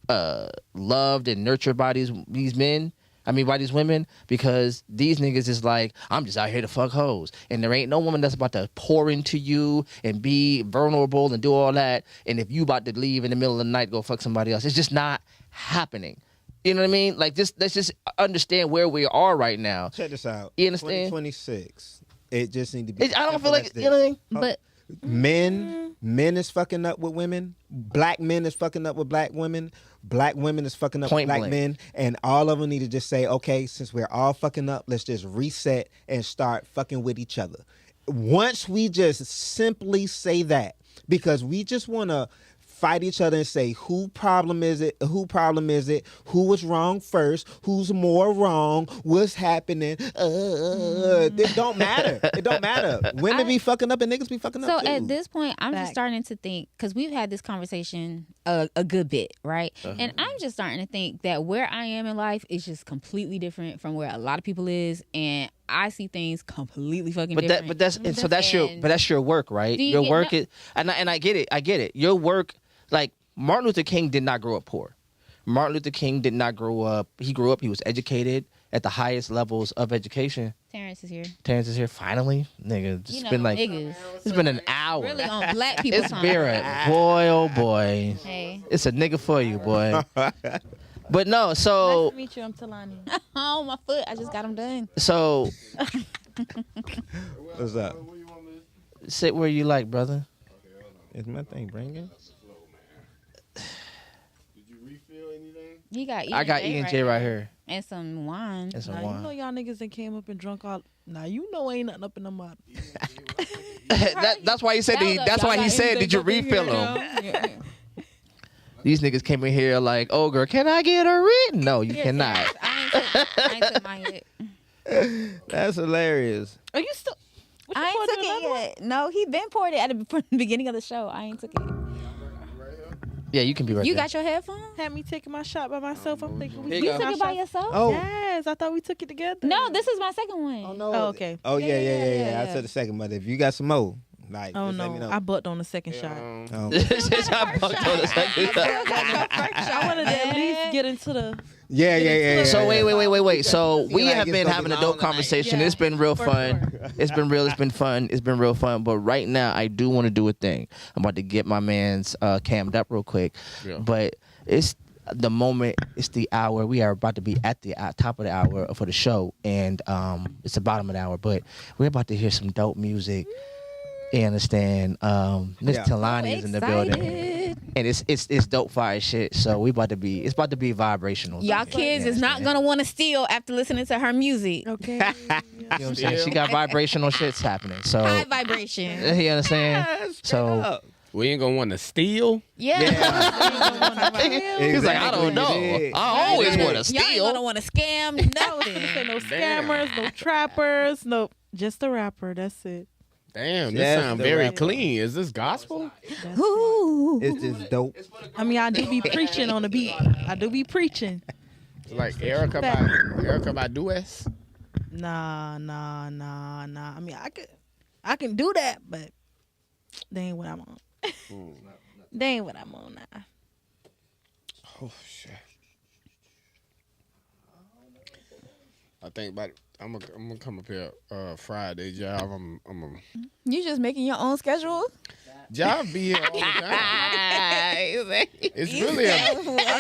loved and nurtured by these men? I mean, by these women, because these niggas is like, I'm just out here to fuck hoes. And there ain't no woman that's about to pour into you and be vulnerable and do all that. And if you about to leave in the middle of the night, go fuck somebody else. It's just not happening. You know what I mean? Like, let's just understand where we are right now. Check this out. You understand? 2026. It just need to be. I don't feel like, you know what I mean? But Men is fucking up with women. Black men is fucking up with black women. Black women is fucking up Point with black blank. men. And all of them need to just say, okay, since we're all fucking up, let's just reset and start fucking with each other. Once we just simply say that, because we just want to fight each other and say who problem is it, who was wrong first, who's more wrong, what's happening. It don't matter. It don't matter. Women be fucking up and niggas be fucking so up too. at this point, I'm just Fact. starting to think, because we've had this conversation a good bit, right? And I'm just starting to think that where I am in life is just completely different from where a lot of people is, and I see things completely fucking different. That's your work, right? Do you Your get- work no- is, and I get it. Your work, like Martin Luther King did not grow up poor. Martin Luther King did not grow up. He grew up. He was educated at the highest levels of education. Terrence is here. Terrence is here finally, nigga. It's been like niggas. it's been an hour. Really on black people It's time. been boy, oh boy. Hey. It's a nigga for you, boy. But no, Nice so to meet you. I'm Talani. Oh, my foot. I just got them done. so What's up? sit where you like, brother. Is my thing ringing? Did you refill anything? You got E I got E and J right here. And some wine. And some Nah, you know wine. y'all niggas that came up and drunk all. Nah, you know ain't nothing up in the mud. That's why he said. That's why he said, "Did you refill them?" These niggas came in here like, "Oh, girl, can I get a read?" No, you cannot. I ain't took mine yet. That's hilarious. Are you still? What you I poured ain't took in another it one? yet. No, he been poured it at the beginning of the show. I ain't took it. Yeah, you can be right You there. got your headphones? Had me taking my shot by myself. I'm thinking we Here You you took go. it by yourself? Oh. Yes, I thought we took it together. No, this is my second one. Oh no. Oh, okay. Oh yeah. I yeah. said the second, but if you got some more, like, Oh just let me no, know. I bucked on the second shot. Oh. I bucked on the second shot. I wanted to at least get into the. Yeah. So wait. So we like have it's been gonna having be a dope long tonight. conversation. Yeah, It's been real for fun. sure. It's been real. It's been fun. It's been real fun. But right now, I do want to do a thing. I'm about to get my man's cammed up real quick. Yeah. But it's the moment. It's the hour. We are about to be at the top of the hour for the show, and it's the bottom of the hour. But we're about to hear some dope music. You understand? Miss Yeah. Talani is in the building, Excited. and it's dope fire shit. So it's about to be vibrational. Y'all kids is not going to want to steal after listening to her music. Okay. You know what I'm saying? She got vibrational shits happening. So High vibration. you understand? So We ain't gonna want to steal. Yeah. he's like, I don't know. I always want to Y'all ain't going to steal. want to scam Say nothing. no scammers, no trappers, no. Just a rapper. That's it. Damn, this That's sound the very right clean. Is this gospel? That's it. Ooh. It's just dope. I mean, I do be preaching on the beat. I do be preaching. It's like Erica by Dues. Nah. I mean, I can do that, but they ain't what I'm on. They ain't what I'm on now. Oh shit. I think about I'm gonna come up here Friday, job. You just making your own schedule? Job be here all the time. It's really I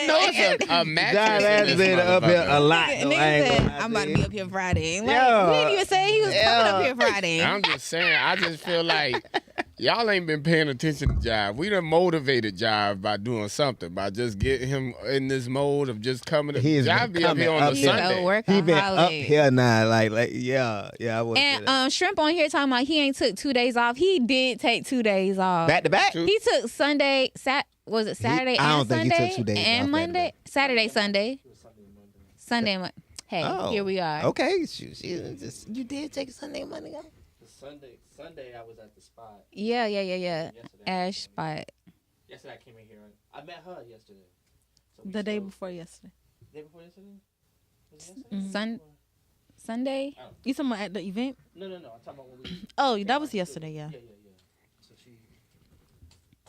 know it's a mattress. John in has this been up here a motherfucker. lot. though. I Nigga ain't said, gonna lie I'm about to you. be up here Friday. Like, Yeah. we didn't even say he was coming up here Friday. I'm just saying, I just feel like y'all ain't been paying attention to Jive. We done motivated Jive by doing something, by just getting him in this mode of just coming. He's Jive been be up here coming on up the He's here. a Sunday. He been up workaholic. here now, like yeah. I would say that. And Shrimp on here talking about he ain't took 2 days off. He did take 2 days off. Back to back. Two- He took Sunday, was it Saturday I don't and think he Sunday took 2 days off and back to Monday? back. Saturday, Sunday. Sunday, hey, Oh. here we are. Okay, you did take Sunday Monday off. Sunday I was at the spot. Yeah. Yesterday. Ash spot. Yesterday I came in here. I met her yesterday. So The day before yesterday. Day before yesterday? Was it yesterday? Sunday. You talking about at the event? No. I'm talking about when we. Oh, that was yesterday. Yeah. Yeah. So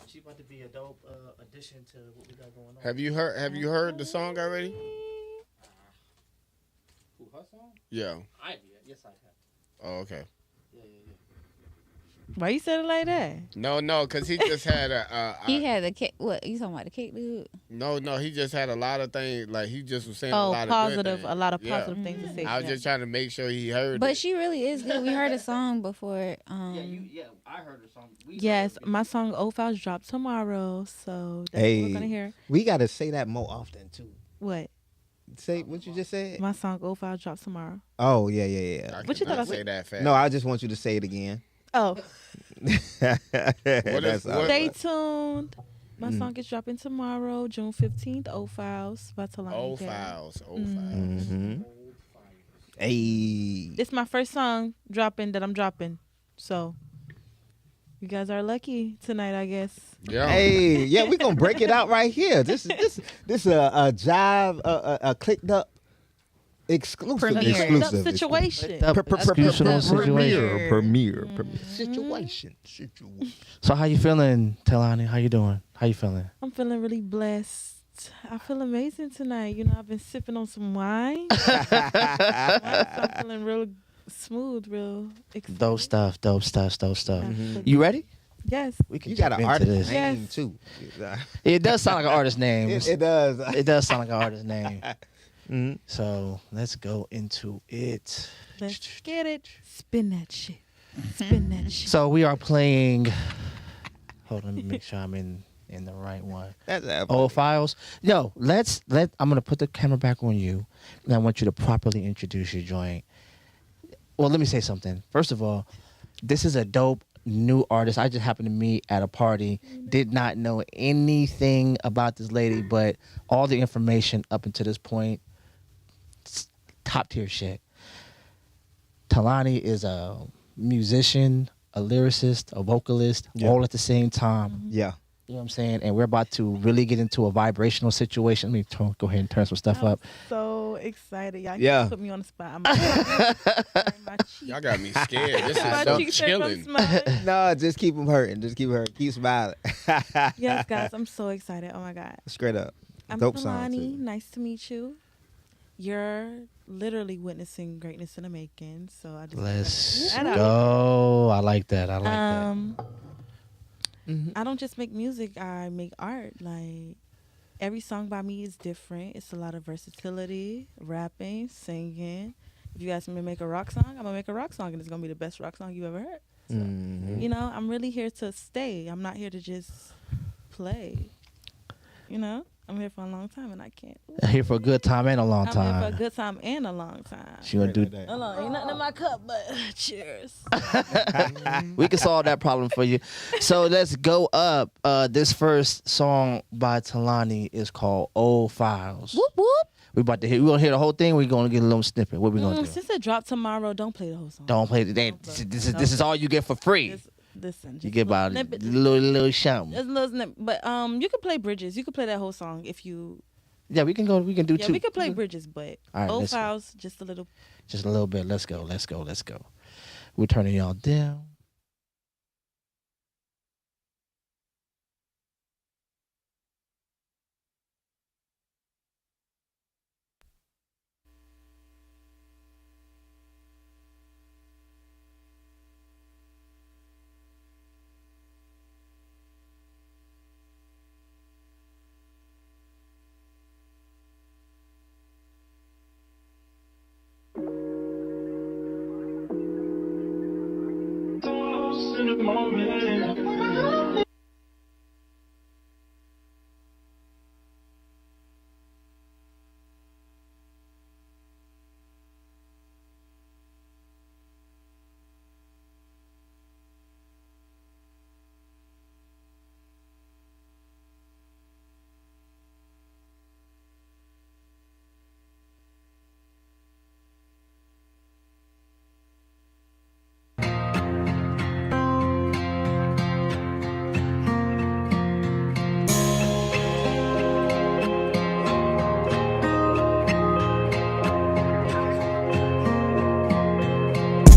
she about to be a dope addition to what we got going on. Have you heard the song already? Who, her song? Yeah. I have. Yes, I have. Oh, okay. Yeah. Why you said it like that? No, because he just had He had the cake. What you talking about? The cake dude? no, he just had a lot of things. Like he just was saying Oh, a lot positive. of good things. A lot of Yeah. positive things to say. I was yeah. just trying to make sure he heard But it. she really is good. We heard a song before. Yeah, I heard her song. Yes, my song "Old Files" dropped tomorrow, so that's what Hey. we're gonna hear. We gotta say that more often too. What? Say what you just said. My song "Old Files" drops tomorrow. Oh yeah. I What you cannot thought I say said? that fast. No, I just want you to say it again. Oh, That's all. what- stay tuned. My Mm. song is dropping tomorrow, June 15th. "Old Files" by Talani. Old Gay. files. Mm-hmm. Hey. It's my first song dropping that I'm dropping, so you guys are lucky tonight, I guess. Yeah. Hey, yeah, we gonna break it out right here. This is a jive, a clicked up exclusive. Premiere. Exclusive Situation. Exclusive situation. Premiere situation. So how you feeling, Talani? How you doing? How you feeling? I'm feeling really blessed. I feel amazing tonight. You know, I've been sipping on some wine. So I'm feeling real smooth, real excited. Dope stuff. Mm-hmm. You ready? Yes. We can You got jump an into artist this. name Yes. too. It does sound like an artist name. It does. It does sound like an artist name. Mhm. So let's go into it. Let's get it. Spin that shit. Spin that shit. So we are playing. Hold on, let me make sure I'm in the right one. That's Old Files. No, I'm gonna put the camera back on you, and I want you to properly introduce your joint. Well, let me say something. First of all, this is a dope new artist I just happened to meet at a party. Did not know anything about this lady, but all the information up until this point, top tier shit. Talani is a musician, a lyricist, a vocalist, Yeah. all at the same time. Yeah. You know what I'm saying? And we're about to really get into a vibrational situation. Let me go ahead and turn some stuff up. So excited. Y'all Yeah. put me on the spot. My cheek. Y'all got me scared. This My is so cheeks hurt from chilling. smiling. No, just keep them hurting. Just keep hurting. Keep smiling. Yes, guys, I'm so excited. Oh my God. Straight up. I'm Dope song Talani. too. Nice to meet you. You're literally witnessing greatness in the making. So I just Let's I don't- go. I like that. I like that. I don't just make music, I make art. Like every song by me is different. It's a lot of versatility, rapping, singing. If you ask me to make a rock song, I'm gonna make a rock song and it's gonna be the best rock song you ever heard. So, Mhm. you know, I'm really here to stay. I'm not here to just play. You know? I'm here for a long time and I can't. Here for a good time and a long I'm here for a time. good time and a long time. She gonna do. Hold on, ain't nothing in my cup, but cheers. We can solve that problem for you. So let's go up. This first song by Talani is called "Old Files." Whoop whoop. We gonna hear the whole thing. We're gonna get a little snippet. What we gonna do? Since it dropped tomorrow, don't play the whole song. Don't play the day. Don't play. This is all you get for free. Listen, You get about a snippet. little something. Just a little snippet. But you can play bridges. You can play that whole song if you. Yeah, we can go. We can do Yeah, two. we can play bridges, but All right, Old let's go. Files, just a little. Just a little bit. Let's go. Let's go. Let's go. We're turning y'all down.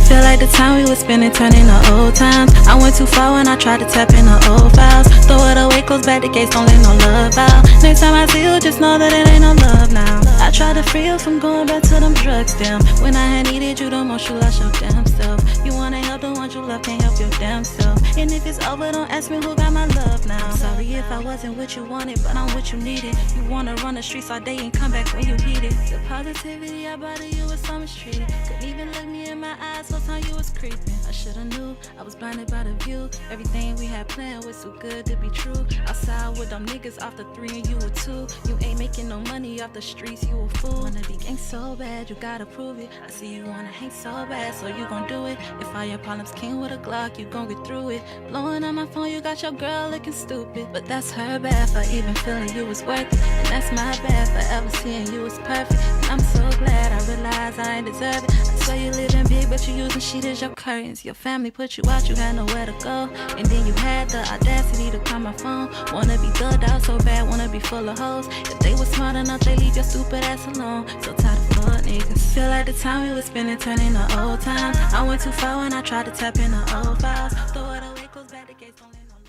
Feel like the time we was spending turning to old times. I went too far when I tried to tap in the old files. Throw it away, close back the gates, don't let no love out. Next time I see you, just know that it ain't no love now. I tried to free you from going back to them drugs, damn. When I had needed you the most, you lost your damn self. You wanna help the ones you love, can't help your damn self. And if it's over, don't ask me who got my love now. I'm sorry if I wasn't what you wanted, but I'm what you needed. You wanna run the streets all day and come back when you heat it. The positivity I brought to you was so mistreated. Couldn't even look me in my eyes, whole time you was creeping. I shoulda knew, I was blinded by the view. Everything we had planned was too good to be true. Outside with them niggas off the 3 and you were 2. You ain't making no money off the streets, you a fool. Wanna be gang so bad, you gotta prove it. I see you wanna hang so bad, so you gon' do it. If all your problems came with a Glock, you gon' get through it. Blowing on my phone, you got your girl looking stupid. But that's her bad for even feeling you was worth it. And that's my bad for ever seeing you was perfect. And I'm so glad I realized I ain't deserve it. I swear you living big, but you using shit as your curtains. Your family put you out, you had nowhere to go. And then you had the audacity to call my phone. Wanna be thugged out so bad, wanna be full of hoes. If they was smart enough, they leave your stupid ass alone. So tired of fuck niggas. Feel like the time we was spending turning to old times. I went too far when I tried to tap in the old files. Throw it away, close back the gates, don't let no love.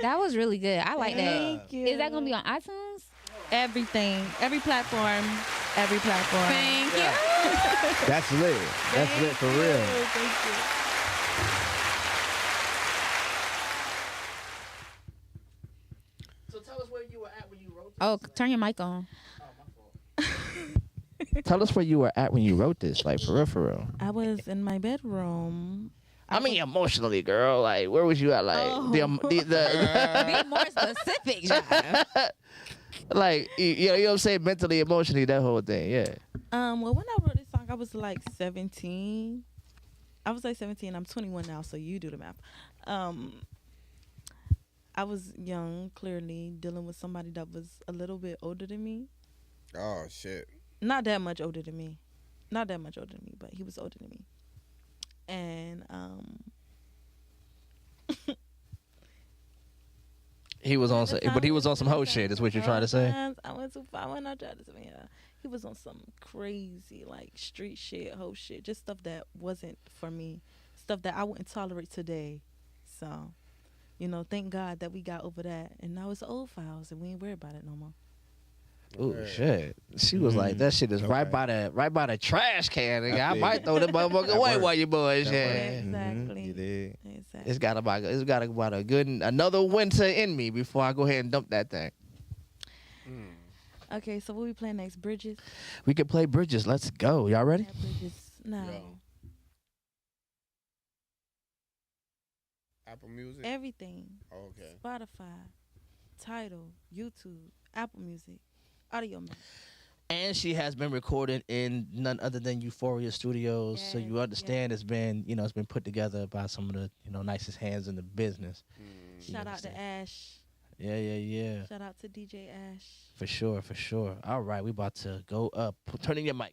That was really good. I like that. Thank you. Is that gonna be on iTunes? Everything, every platform. Thank you. That's lit. That's lit for real. Thank you. So tell us where you were at when you wrote this. Oh, turn your mic on. Tell us where you were at when you wrote this, like for real, for real. I was in my bedroom. I mean, emotionally, girl. Like, where was you at? Like, Be more specific, John. like, you know what I'm saying? Mentally, emotionally, that whole thing. Yeah. Well, when I wrote this song, I was like 17. I was like 17. I'm 21 now, so you do the math. I was young, clearly dealing with somebody that was a little bit older than me. Oh shit. Not that much older than me. But he was older than me. And He was on some, but he was on some hoe shit. Is what you're trying to say? I went too far when I tried to say, yeah. He was on some crazy like street shit, hoe shit, just stuff that wasn't for me, stuff that I wouldn't tolerate today. So, thank God that we got over that, and now it's old files, and we ain't worried about it no more. Oh shit! She was like, "That shit is right by the trash can. Nigga. I might throw the motherfucker away while you boys." Yeah, Exactly. You did. Exactly. it's got about a good another winter in me before I go ahead and dump that thing. Okay, so what we playing next? Bridges. We could play Bridges. Let's go. Y'all ready? Yeah, Bridges. No. Yo. Apple Music. Everything. Okay. Spotify, Tidal, YouTube, Apple Music, Audio Mac. And she has been recorded in none other than Euphoria Studios, so you understand it's been it's been put together by some of the nicest hands in the business. Shout out to Ash. Yeah. Shout out to DJ Ash. For sure. All right, we about to go up. Turn in your mic.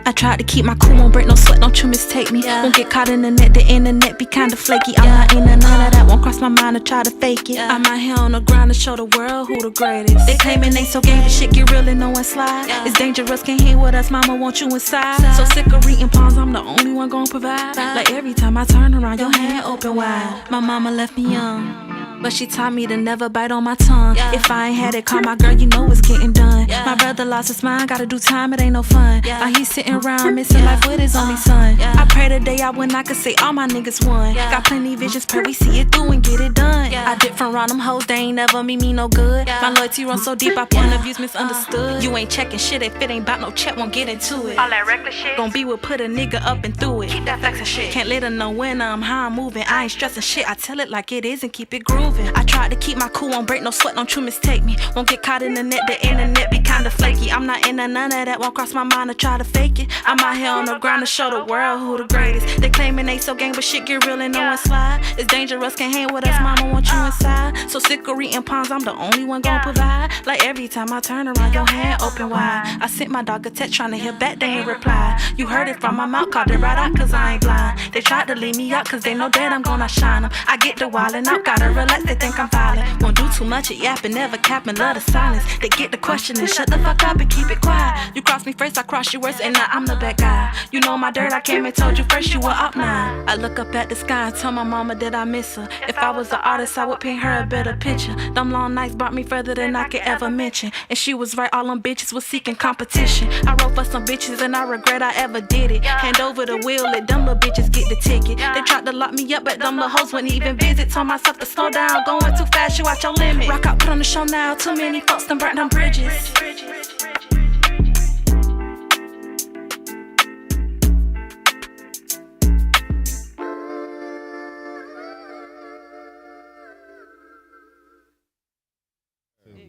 I tried to keep my cool, won't break no sweat, don't you mistake me. Won't get caught in the net, the internet be kinda flaky. I'm not in none of that, won't cross my mind to try to fake it. I'm out here on the ground to show the world who the greatest. They claiming they so game, but shit get real and no one slide. It's dangerous, can't hang with us, mama want you inside. So sick of reading palms, I'm the only one gon' provide. Like every time I turn around, your hand open wide. My mama left me young, but she taught me to never bite on my tongue. If I ain't had it, call my girl, you know it's getting done. My brother lost his mind, gotta do time, it ain't no fun. Now he's sitting around missing life with his only son. I pray the day out when I could say all my niggas won. Got plenty visions, pray we see it through and get it done. I dip from round them hoes, they ain't never mean me no good. My loyalty runs so deep, our point of view's misunderstood. You ain't checking shit if it ain't bout no check, won't get into it. All that reckless shit gon' be what put a nigga up and through it. Keep that flexin' shit. Can't let her know when I'm how I'm moving. I ain't stressing shit, I tell it like it is and keep it grooving. I tried to keep my cool, won't break no sweat, don't you mistake me. Won't get caught in the net, the internet be kinda flaky. I'm not into none of that, won't cross my mind to try to fake it. I'm out here on the ground to show the world who the greatest. They claiming they so gang, but shit get real and no one slide. It's dangerous, can't hang with us, mama want you inside. So sick of reading palms, I'm the only one gon' provide. Like every time I turn around, your hand open wide. I sent my dog a text trying to hear back, they ain't reply. You heard it from my mouth, called it right out cause I ain't blind. They tried to leave me out cause they know that I'm gonna shine them. I get the wildin' out, gotta relax, they think I'm violent. Won't do too much at yapping, never capping, love the silence. They get the question and shut the fuck up and keep it quiet. You cross me first, I cross you worst, and now I'm the bad guy. You know my dirt, I came and told you first you were up now. I look up at the sky and tell my mama that I miss her. If I was an artist, I would paint her a better picture. Them long nights brought me further than I could ever mention. And she was right, all them bitches was seeking competition. I wrote for some bitches and I regret I ever did it. Hand over the wheel, let them little bitches get the ticket. They tried to lock me up, but them little hoes wouldn't even visit. Told myself to slow down, going too fast, you out your limit. Rock out, put on the show now, too many folks done burnt them bridges.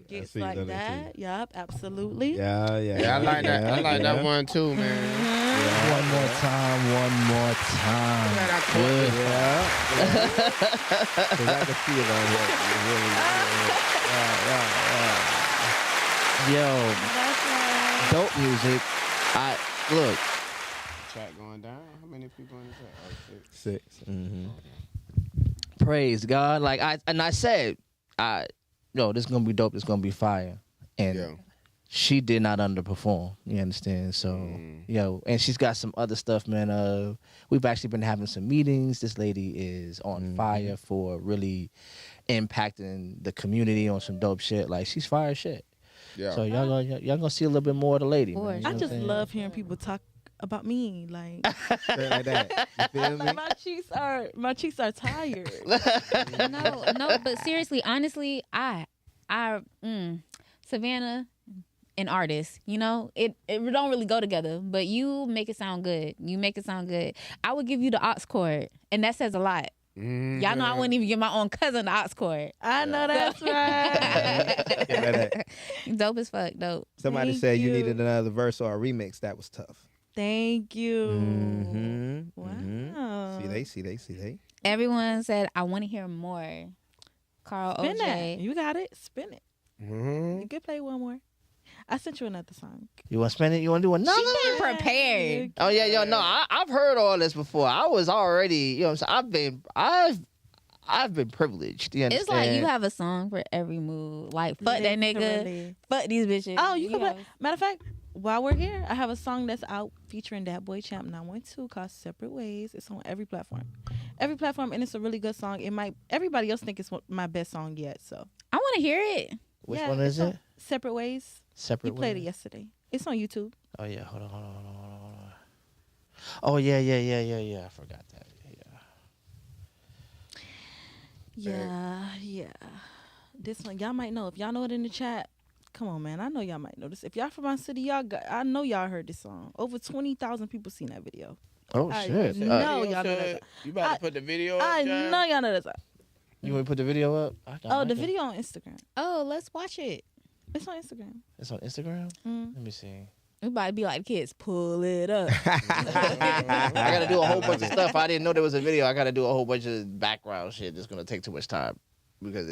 Gets like that. Yup, absolutely. Yeah. I like that. I like that one too, man. One more time. Glad I caught Good. this. Cause I can see it on here. Yo, That's right. dope music. Look. Chat going down. How many people in the chat? Oh, 6. 6. Mm-hmm. Praise God. Like I said, this is gonna be dope. This is gonna be fire, and Yeah. she did not underperform. You understand? So, and she's got some other stuff, man. We've actually been having some meetings. This lady is on fire for really impacting the community on some dope shit. Like, she's fire as shit. Yeah. So y'all gonna see a little bit more of the lady, man. You know I what just I'm saying? love hearing people talk about me. Like, Straight like that. You feel me? my cheeks are tired. No, but seriously, honestly, Savannah, an artist, it don't really go together, but you make it sound good. I would give you the aux chord, and that says a lot. Y'all know I wouldn't even give my own cousin the aux chord. I know that's right. Yeah, that. Dope as fuck, dope. Somebody Thank said you you. needed another verse or a remix. That was tough. Thank you. Mm-hmm. Wow. See they. Everyone said I want to hear more. Carl Spin that. OJ. You got it. Spin it. Mm-hmm. You could play one more. I sent you another song. You want to spend it? You want to do another? She came prepared. Oh yeah, no, I've heard all this before. I was already, what I'm saying. I've been privileged. You understand? It's like you have a song for every mood. Like, fuck that nigga. Literally. Fuck these bitches. Oh, you can play. have- Matter of fact, while we're here, I have a song that's out featuring that boy Champ 912 called "Separate Ways." It's on every platform, and it's a really good song. Everybody else think it's my best song yet. So I want to hear it. Which yeah, one is it's on it? "Separate Ways." Separate. You played it Ways? yesterday. It's on YouTube. Oh yeah, hold on. Oh yeah. I forgot that. Yeah. This one y'all might know. If y'all know it in the chat, come on, man. I know y'all might know this. If y'all from my city, I know y'all heard this song. Over 20,000 people seen that video. Oh I shit. know y'all know that. You about to put the video up, I John? know y'all know that song. You want to put the video up? The video on Instagram. Oh, let's watch it. It's on Instagram. It's on Instagram. Mm. Let me see. We about to be like kids. Pull it up. I gotta do a whole bunch of stuff. I didn't know there was a video. I gotta do a whole bunch of background shit. It's gonna take too much time because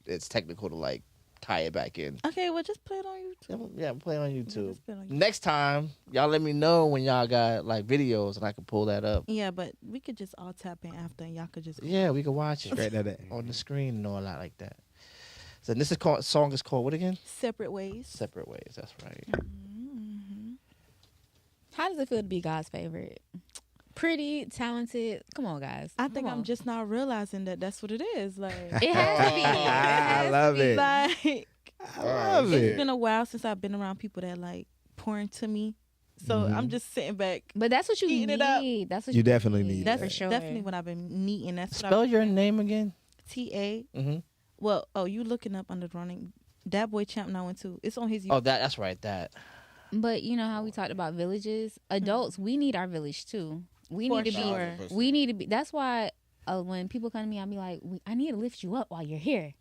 it's technical to like tie it back in. Okay, well, just play it on YouTube. Yeah, I'm playing on YouTube. Just play it on YouTube. Next time, y'all let me know when y'all got like videos and I can pull that up. Yeah, but we could just all tap in after, and y'all could just. Yeah, we can watch it Straight like that. on the screen and all that like that. So this song is called what again? Separate Ways. Separate Ways. That's right. How does it feel to be God's favorite? Pretty, talented. Come on, guys. I think Come I'm on. just now realizing that that's what it is. Like, It has to be. It has I to love be. it. like I love it's it. been a while since I've been around people that like pour into me. So I'm just sitting back. But that's what you Eating need. it up. That's what You definitely need That's for sure. definitely what I've been needing. That's what Spell your name again. TA. Mm-hmm. Well, you looking up under the running. That boy Champ 912. It's on his. Oh, that's right. That. But you know how we talked about villages? Adults, we need our village too. We For need to sure. be. We need to be. That's why when people come to me, I'll be like, I need to lift you up while you're here.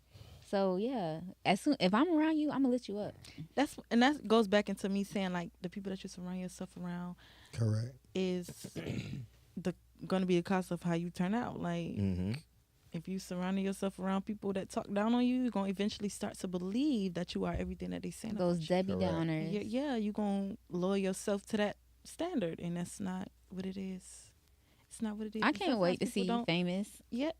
So yeah, if I'm around you, I'm gonna lift you up. That goes back into me saying like the people that you surround yourself around Correct. is going to be the cause of how you turn out. Like Mm-hmm. if you surrounding yourself around people that talk down on you, you're going to eventually start to believe that you are everything that they saying. Those about Debbie Correct. Downers. you. Yeah, you're going to lower yourself to that standard, and that's not what it is. It's not what it is. I And can't wait to sometimes see people you don't- famous. Yeah,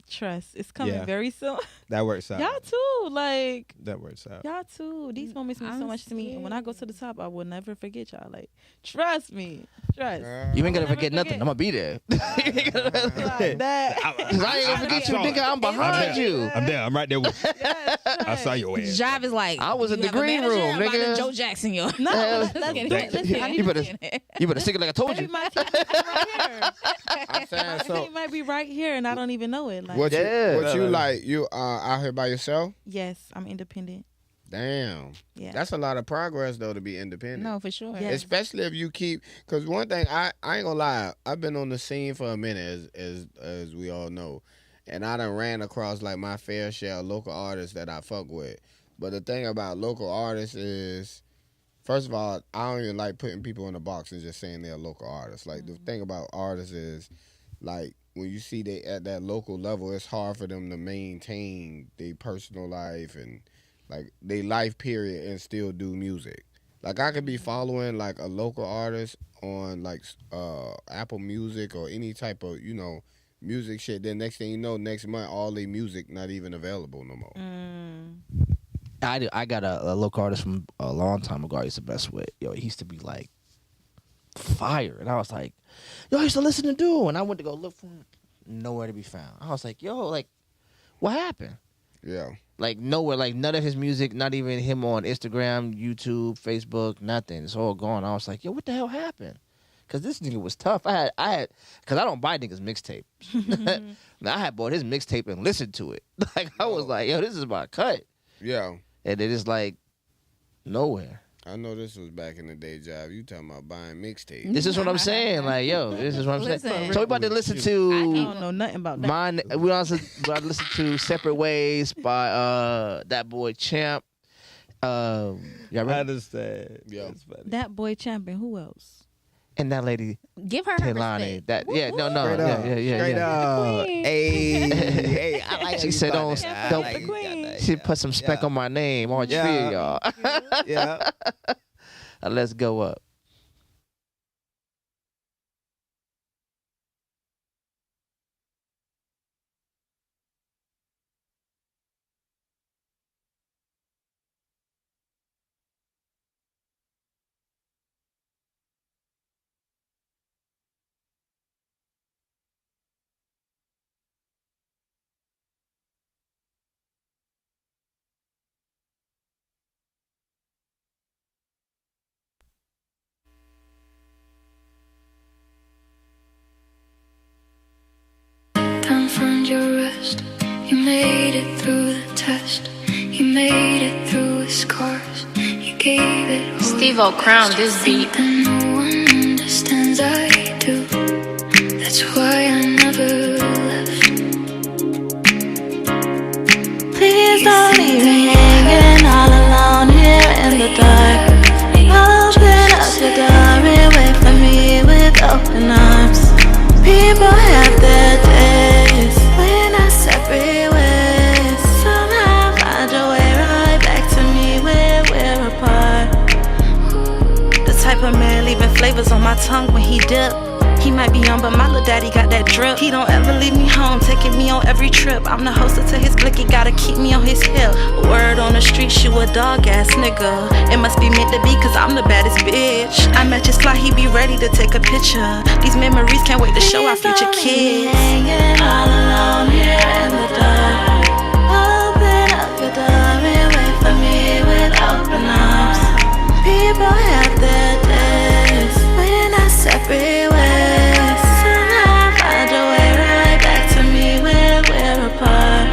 trust. It's coming Yeah. very soon. That works out. Y'all too. Like, That works out. y'all too. These moments mean I'm so much to me. And when I go to the top, I will never forget y'all. Like, trust me. Trust. You ain't gonna Never forget nothing. forget. I'm gonna be there. Like that. 'Cause I ain't gonna forget you, nigga. I'm behind you. I'm there. I'm right there with you. Yes, I saw your ass. Job is like I was in you the have a green manager, room, I'm about nigga. to Joe Jackson, yo. No, Hell, listen, I need You to better sing it like I told maybe you. my team might be right here. I'm saying My so. team might be right here, and I don't even know it. Like, What Yeah. you like? You out here by yourself? yes, I'm independent. Damn. Yeah. That's a lot of progress though to be independent. No, for sure. Yes. Especially if you keep, because one thing I ain't gonna lie, I've been on the scene for a minute, as we all know, and I done ran across like my fair share of local artists that I fuck with. But the thing about local artists is, first of all, I don't even like putting people in a box and just saying they're a local artist. Like the thing about artists is, like when you see they at that local level, it's hard for them to maintain their personal life and like their life period and still do music. Like I could be following like a local artist on like Apple Music or any type of music shit. Then next thing you know, next month all the music not even available no more. I got a local artist from a long time ago I used to mess with. Yo, he used to be like fire. And I was like, yo, I used to listen to Dude. And I went to go look for him. Nowhere to be found. I was like, yo, like, what happened? Yeah. Like, nowhere. Like, none of his music, not even him on Instagram, YouTube, Facebook, nothing. It's all gone. I was like, yo, what the hell happened? Because this nigga was tough. Because I don't buy niggas mixtapes. I had bought his mixtape and listened to it. Like, I was like, yo, this is my cut. Yeah. And it is like, nowhere. I know this was back in the day, Job. You talking about buying mixtapes. This is what I'm saying. Like, yo, this is what I'm saying. Listen. So we about to listen I to don't know nothing about that. mine. We also about to listen to "Separate Ways" by that boy Champ. Y'all I ready? understand. Yeah. That's funny. That boy champion. Who else? And that lady Give her her Taylani. respect. That yeah, no, Straight up. yeah. Straight up. Queen. Hey, hey, I like She how said, you "Don't- got that. don't- I like you got that. She put some spec on my name. All Yeah. feel y'all. Yeah. Let's go up. Time found your rest. You made it through the test. You made it through the scars. You gave it all. Steve-O crowned this beat. Something no one understands. I do. That's why I never left. Please don't leave me hanging all alone here in the dark. Open up the door and wait for me with open arms. People have their days when I separate ways. Somehow find your way right back to me where we're apart. The type of man leaving flavors on my tongue when he dip. He might be young, but my little daddy got that drip. He don't ever leave me home, taking me on every trip. I'm the hostess to his blicky, gotta keep me on his hip. Word on the street, you a dog ass nigga. It must be meant to be, cause I'm the baddest bitch. I match his fly, he be ready to take a picture. These memories can't wait to show our future kids. Hanging all alone here in the dark. Open up your door and wait for me with open arms. People have their days when I separate ways. Somehow find your way right back to me where we're apart.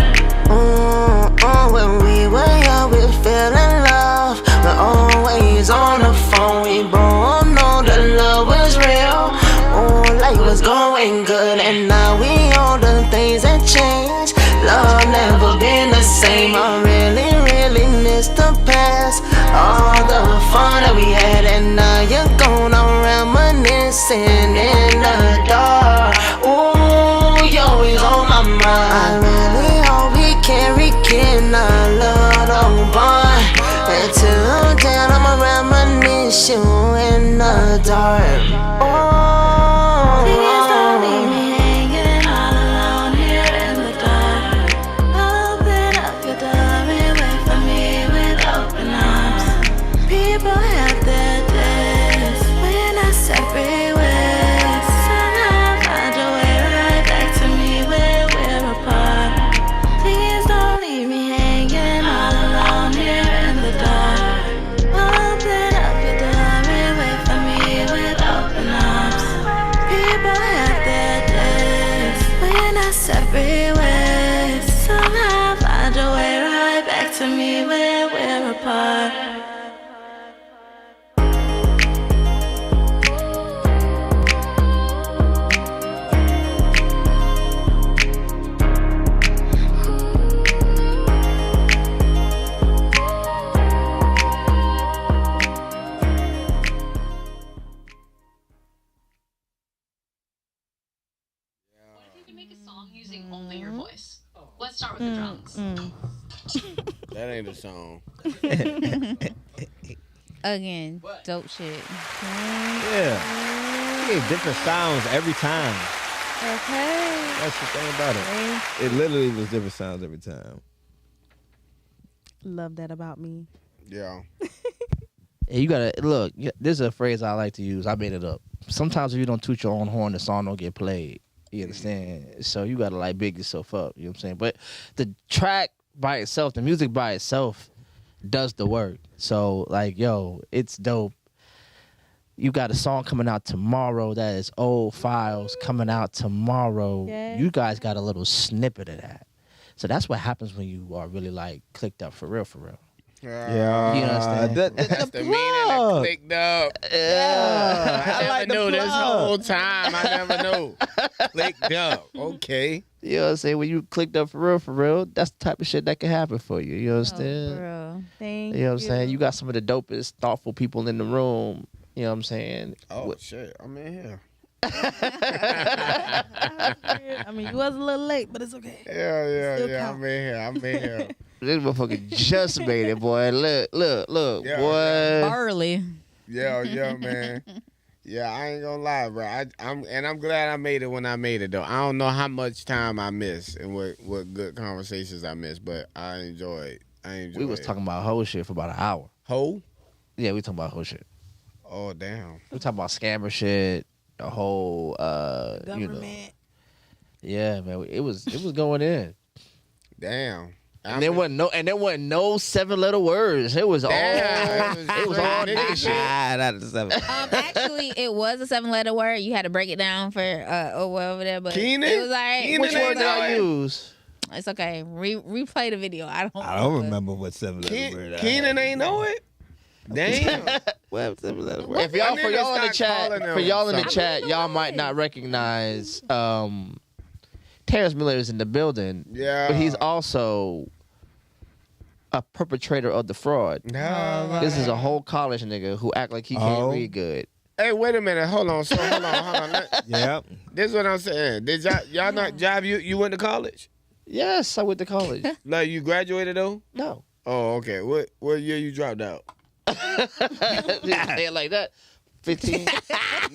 When we were young, we fell in love. We're always on the phone. We both know that love was real. Life was going good, and now we on the things that change. Love never been the same. I really, really miss the past. All the fun that we had, and now you're gone. I'm reminiscing in the dark. Ooh, you're always on my mind. I really hope we can rekindle our love, don't bond. Until then, I'ma reminisce you in the dark. Please don't leave me hanging all alone here in the dark. Open up your door and wait for me with open arms. People have their days when I separate ways. Somehow find your way right back to me where we're apart. Please don't leave me hanging all alone here in the dark. Open up your door and wait for me with open arms. People have their days when I separate ways. Somehow find your way right back to me where we're apart. You make a song using only your voice. Let's start with the drums. That ain't a song. Again, dope shit. Yeah. You get different sounds every time. Okay. That's the thing about it. It literally was different sounds every time. Love that about me. Yeah. And you gotta look. This is a phrase I like to use. I made it up. Sometimes if you don't toot your own horn, the song don't get played. You understand? So you gotta like big yourself up. You know what I'm saying? But the track by itself, the music by itself, does the work. So like, yo, it's dope. You got a song coming out tomorrow that is Old Files coming out tomorrow. Yes. You guys got a little snippet of that. So that's what happens when you are really like clicked up for real, for real. Yeah. You understand? That's the meaning of clicked up. Yeah. I like the never knew this plug. whole time. I never knew. Clicked up. Okay. You know what I'm saying? When you clicked up for real, that's the type of shit that can happen for you. You Oh, understand? bro. Thank You know what I'm saying? You got some of the dopest, thoughtful people in the room. You know what I'm saying? Oh, shit. I'm in here. I mean, you was a little late, but it's okay. Yeah. Still I'm count. in here. I'm in here. This motherfucker just made it, boy. Look, Yeah, boy. Barley. Yeah, man. Yeah, I ain't gonna lie, bro. I'm glad I made it when I made it though. I don't know how much time I missed and what good conversations I missed, but I enjoyed. We was talking about whole shit for about an hour. Whole? Yeah, we talking about whole shit. Oh damn. We talking about scammer shit, the whole, Government. you know. Yeah, man. It was going in. Damn. And there wasn't no 7-letter words. It was all it was all nigga shit. Out of the 7. Actually, it was a 7-letter word. You had to break it down for over there, but Keenan? it was alright. Keenan Which word did I use? It's okay. Replay the video. I don't remember what 7-letter word. Keenan ain't know it? Damn. What 7-letter word? If y'all My for nigga y'all in the start chat, calling them for y'all in the something. chat, y'all might not recognize Terrence Miller is in the building. Yeah. But he's also a perpetrator of the fraud. No. This is a whole college nigga who act like he can't read good. Hey, wait a minute. Hold on. Hold on. Yep. This is what I'm saying. Did y'all not job you went to college? Yes, I went to college. Like you graduated though? No. Oh, okay. What year you dropped out? Say it like that. 15. No,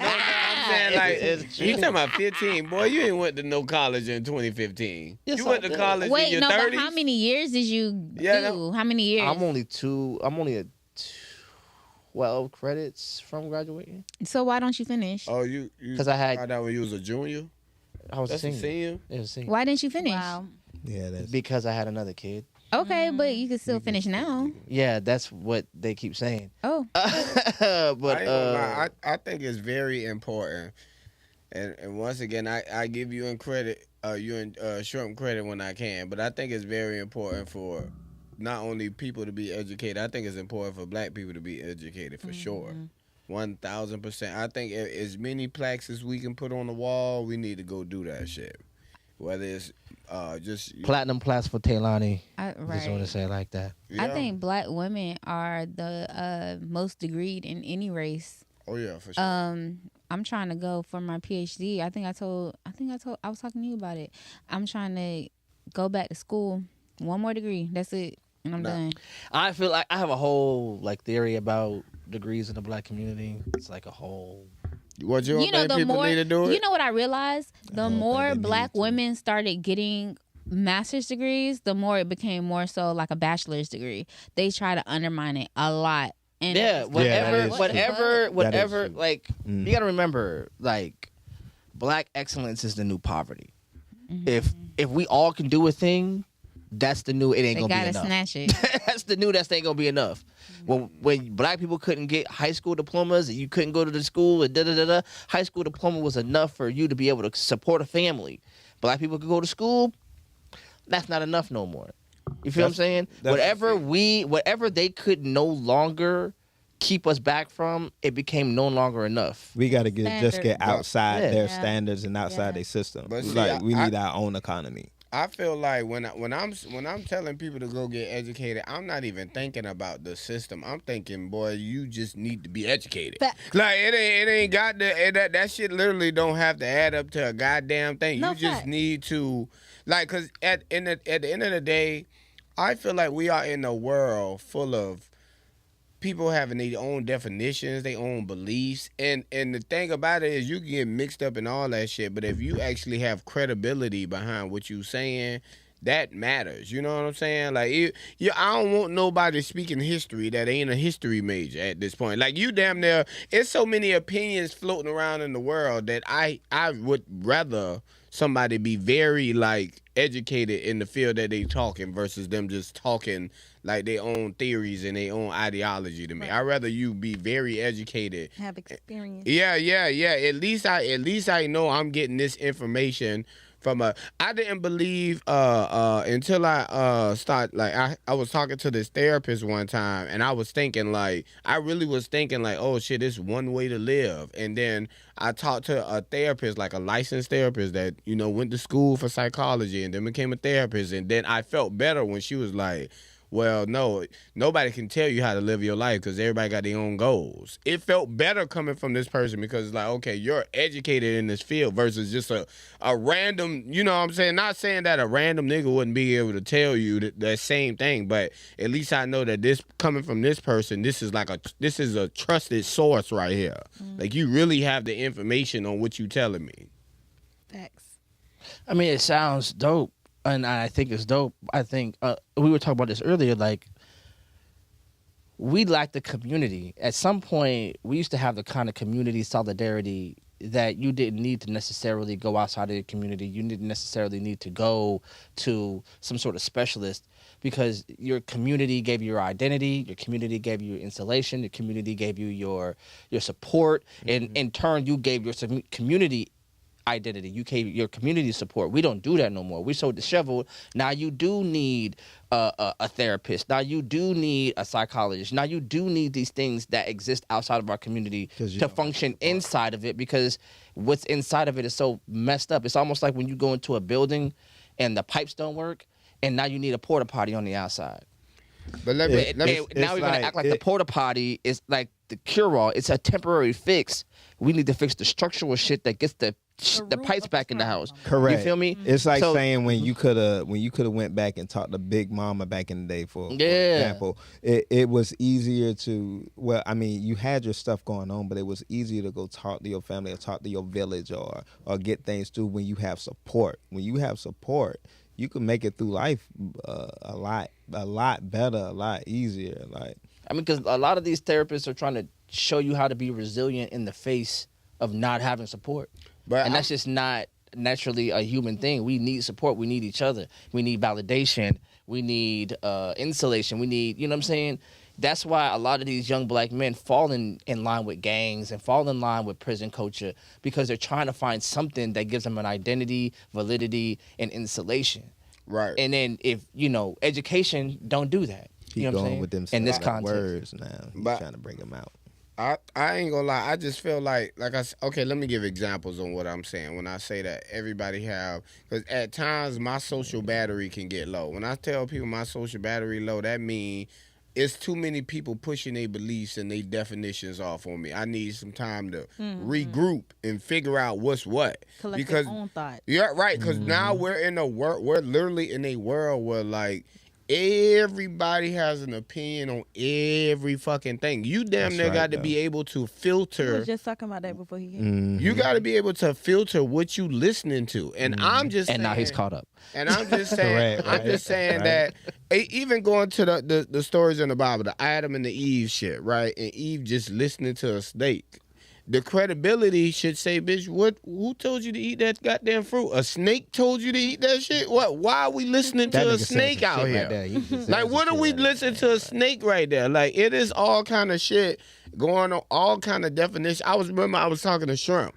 I'm saying like you talking about 15. Boy, you ain't went to no college in 2015. Yes, you went I to did. college in Wait, your no, 30s? but how many years did you Yeah, do? How many years? I'm only a 12 credits from graduating. So why don't you finish? Oh, you 'Cause I had- found out when you was a junior? I was That's a a senior. senior? It was a senior. Why didn't you finish? Wow. Yeah, that's Because I had another kid. Okay, but you can still finish now. Yeah, that's what they keep saying. Oh, But I ain't gonna lie. I think it's very important. And once again, I give you in credit, short credit when I can. But I think it's very important for not only people to be educated. I think it's important for black people to be educated for sure. 1,000%. I think as many plaques as we can put on the wall, we need to go do that shit. Whether it's just platinum plaques for Taylani. right. Just want to say it like that. I yeah. think black women are the most degreed in any race. Oh yeah, for sure. I'm trying to go for my PhD. I was talking to you about it. I'm trying to go back to school. One more degree. That's it. And I'm done. I feel like I have a whole like theory about degrees in the black community. It's like a whole. What you don't think the people more need to do it? you know what I realized? The don't more think they black need to. women started getting master's degrees, the more it became more so like a bachelor's degree. They try to undermine it a lot. And Yeah, it's like, whatever, that is true. whatever. true. Like Mm. you got to remember, like black excellence is the new poverty. If we all can do a thing, that's the new. It ain't they gonna be gotta enough. snatch it. That's the new. That ain't gonna be enough. When black people couldn't get high school diplomas, and you couldn't go to the school, and high school diploma was enough for you to be able to support a family. Black people could go to school. That's not enough no more. You feel what I'm saying? Whatever they could no longer keep us back from, it became no longer enough. we got to get Standard. outside Yeah. their Yeah. standards and outside Yeah. their system. But see, Like we I- need our own economy. I feel like when I'm telling people to go get educated, I'm not even thinking about the system. I'm thinking, boy, you just need to be educated. Like it ain't got that shit literally don't have to add up to a goddamn thing. No you just fact. need to like cuz at the end of the day, I feel like we are in a world full of people having their own definitions, their own beliefs, and the thing about it is you can get mixed up in all that shit. But if you actually have credibility behind what you saying, that matters. You know what I'm saying? Like, I don't want nobody speaking history that ain't a history major at this point. Like, you damn near, it's so many opinions floating around in the world that I would rather somebody be very, like, educated in the field that they talking versus them just talking like their own theories and their own ideology to me. I'd rather you be very educated. Have experience. Yeah. At least I know I'm getting this information from I didn't believe until I start, like, I was talking to this therapist one time, and I was thinking, like, I really was thinking, like, oh shit, it's one way to live. And then I talked to a therapist, like a licensed therapist that, you know, went to school for psychology and then became a therapist. And then I felt better when she was like, well, no, nobody can tell you how to live your life because everybody got their own goals. It felt better coming from this person because it's like, okay, you're educated in this field versus just a random, you know what I'm saying? Not saying that a random nigga wouldn't be able to tell you that same thing, but at least I know that this coming from this person, this is a trusted source right here. Like, you really have the information on what you telling me. Facts. I mean, it sounds dope. And I think it's dope. I think we were talking about this earlier. Like, we lack the community. At some point, we used to have the kind of community solidarity that you didn't need to necessarily go outside of the community. You didn't necessarily need to go to some sort of specialist because your community gave you your identity. Your community gave you your insulation. Your community gave you your support. And in turn, you gave your community identity. You gave your community support. We don't do that no more. We're so disheveled. Now you do need a therapist. Now you do need a psychologist. Now you do need these things that exist outside of our community to function inside of it, because what's inside of it is so messed up. It's almost like when you go into a building and the pipes don't work, and now you need a porta potty on the outside. But now we're gonna act like the porta potty is like the cure all. It's a temporary fix. We need to fix the structural shit that gets the pipes back in the house. Correct. You feel me? It's like saying when you could have went back and talked to Big Mama back in the day, for example, it was easier to, well, I mean, you had your stuff going on, but it was easier to go talk to your family or talk to your village or get things through when you have support. When you have support, you can make it through life a lot better, a lot easier. Like, I mean, because a lot of these therapists are trying to show you how to be resilient in the face of not having support. And that's just not naturally a human thing. We need support. We need each other. We need validation. We need insulation. We need, you know what I'm saying? That's why a lot of these young black men fall in line with gangs and fall in line with prison culture, because they're trying to find something that gives them an identity, validity, and insulation. Right. And then if, education don't do that. Keep you know what I'm going saying? with them in this context. words now. You're trying to bring them out. I ain't gonna lie. I just feel like I said, okay, let me give examples on what I'm saying when I say that everybody have, because at times my social battery can get low. When I tell people my social battery low, that means it's too many people pushing their beliefs and their definitions off on me. I need some time to regroup and figure out what's what. Collect your own thoughts. Yeah, right. Because now we're literally in a world where, like, everybody has an opinion on every fucking thing. You damn near got to be able to filter. We was just talking about that before he came. You got to be able to filter what you listening to. And I'm just saying, now he's caught up. And I'm just saying, that even going to the stories in the Bible, the Adam and the Eve shit, right? And Eve just listening to a snake. The credibility should say, bitch, who told you to eat that goddamn fruit? A snake told you to eat that shit? What? Why are we listening to a snake out here? Right, like, what are we listening to a snake right there? Like, it is all kind of shit going on, all kind of definition. I was talking to Shrimp.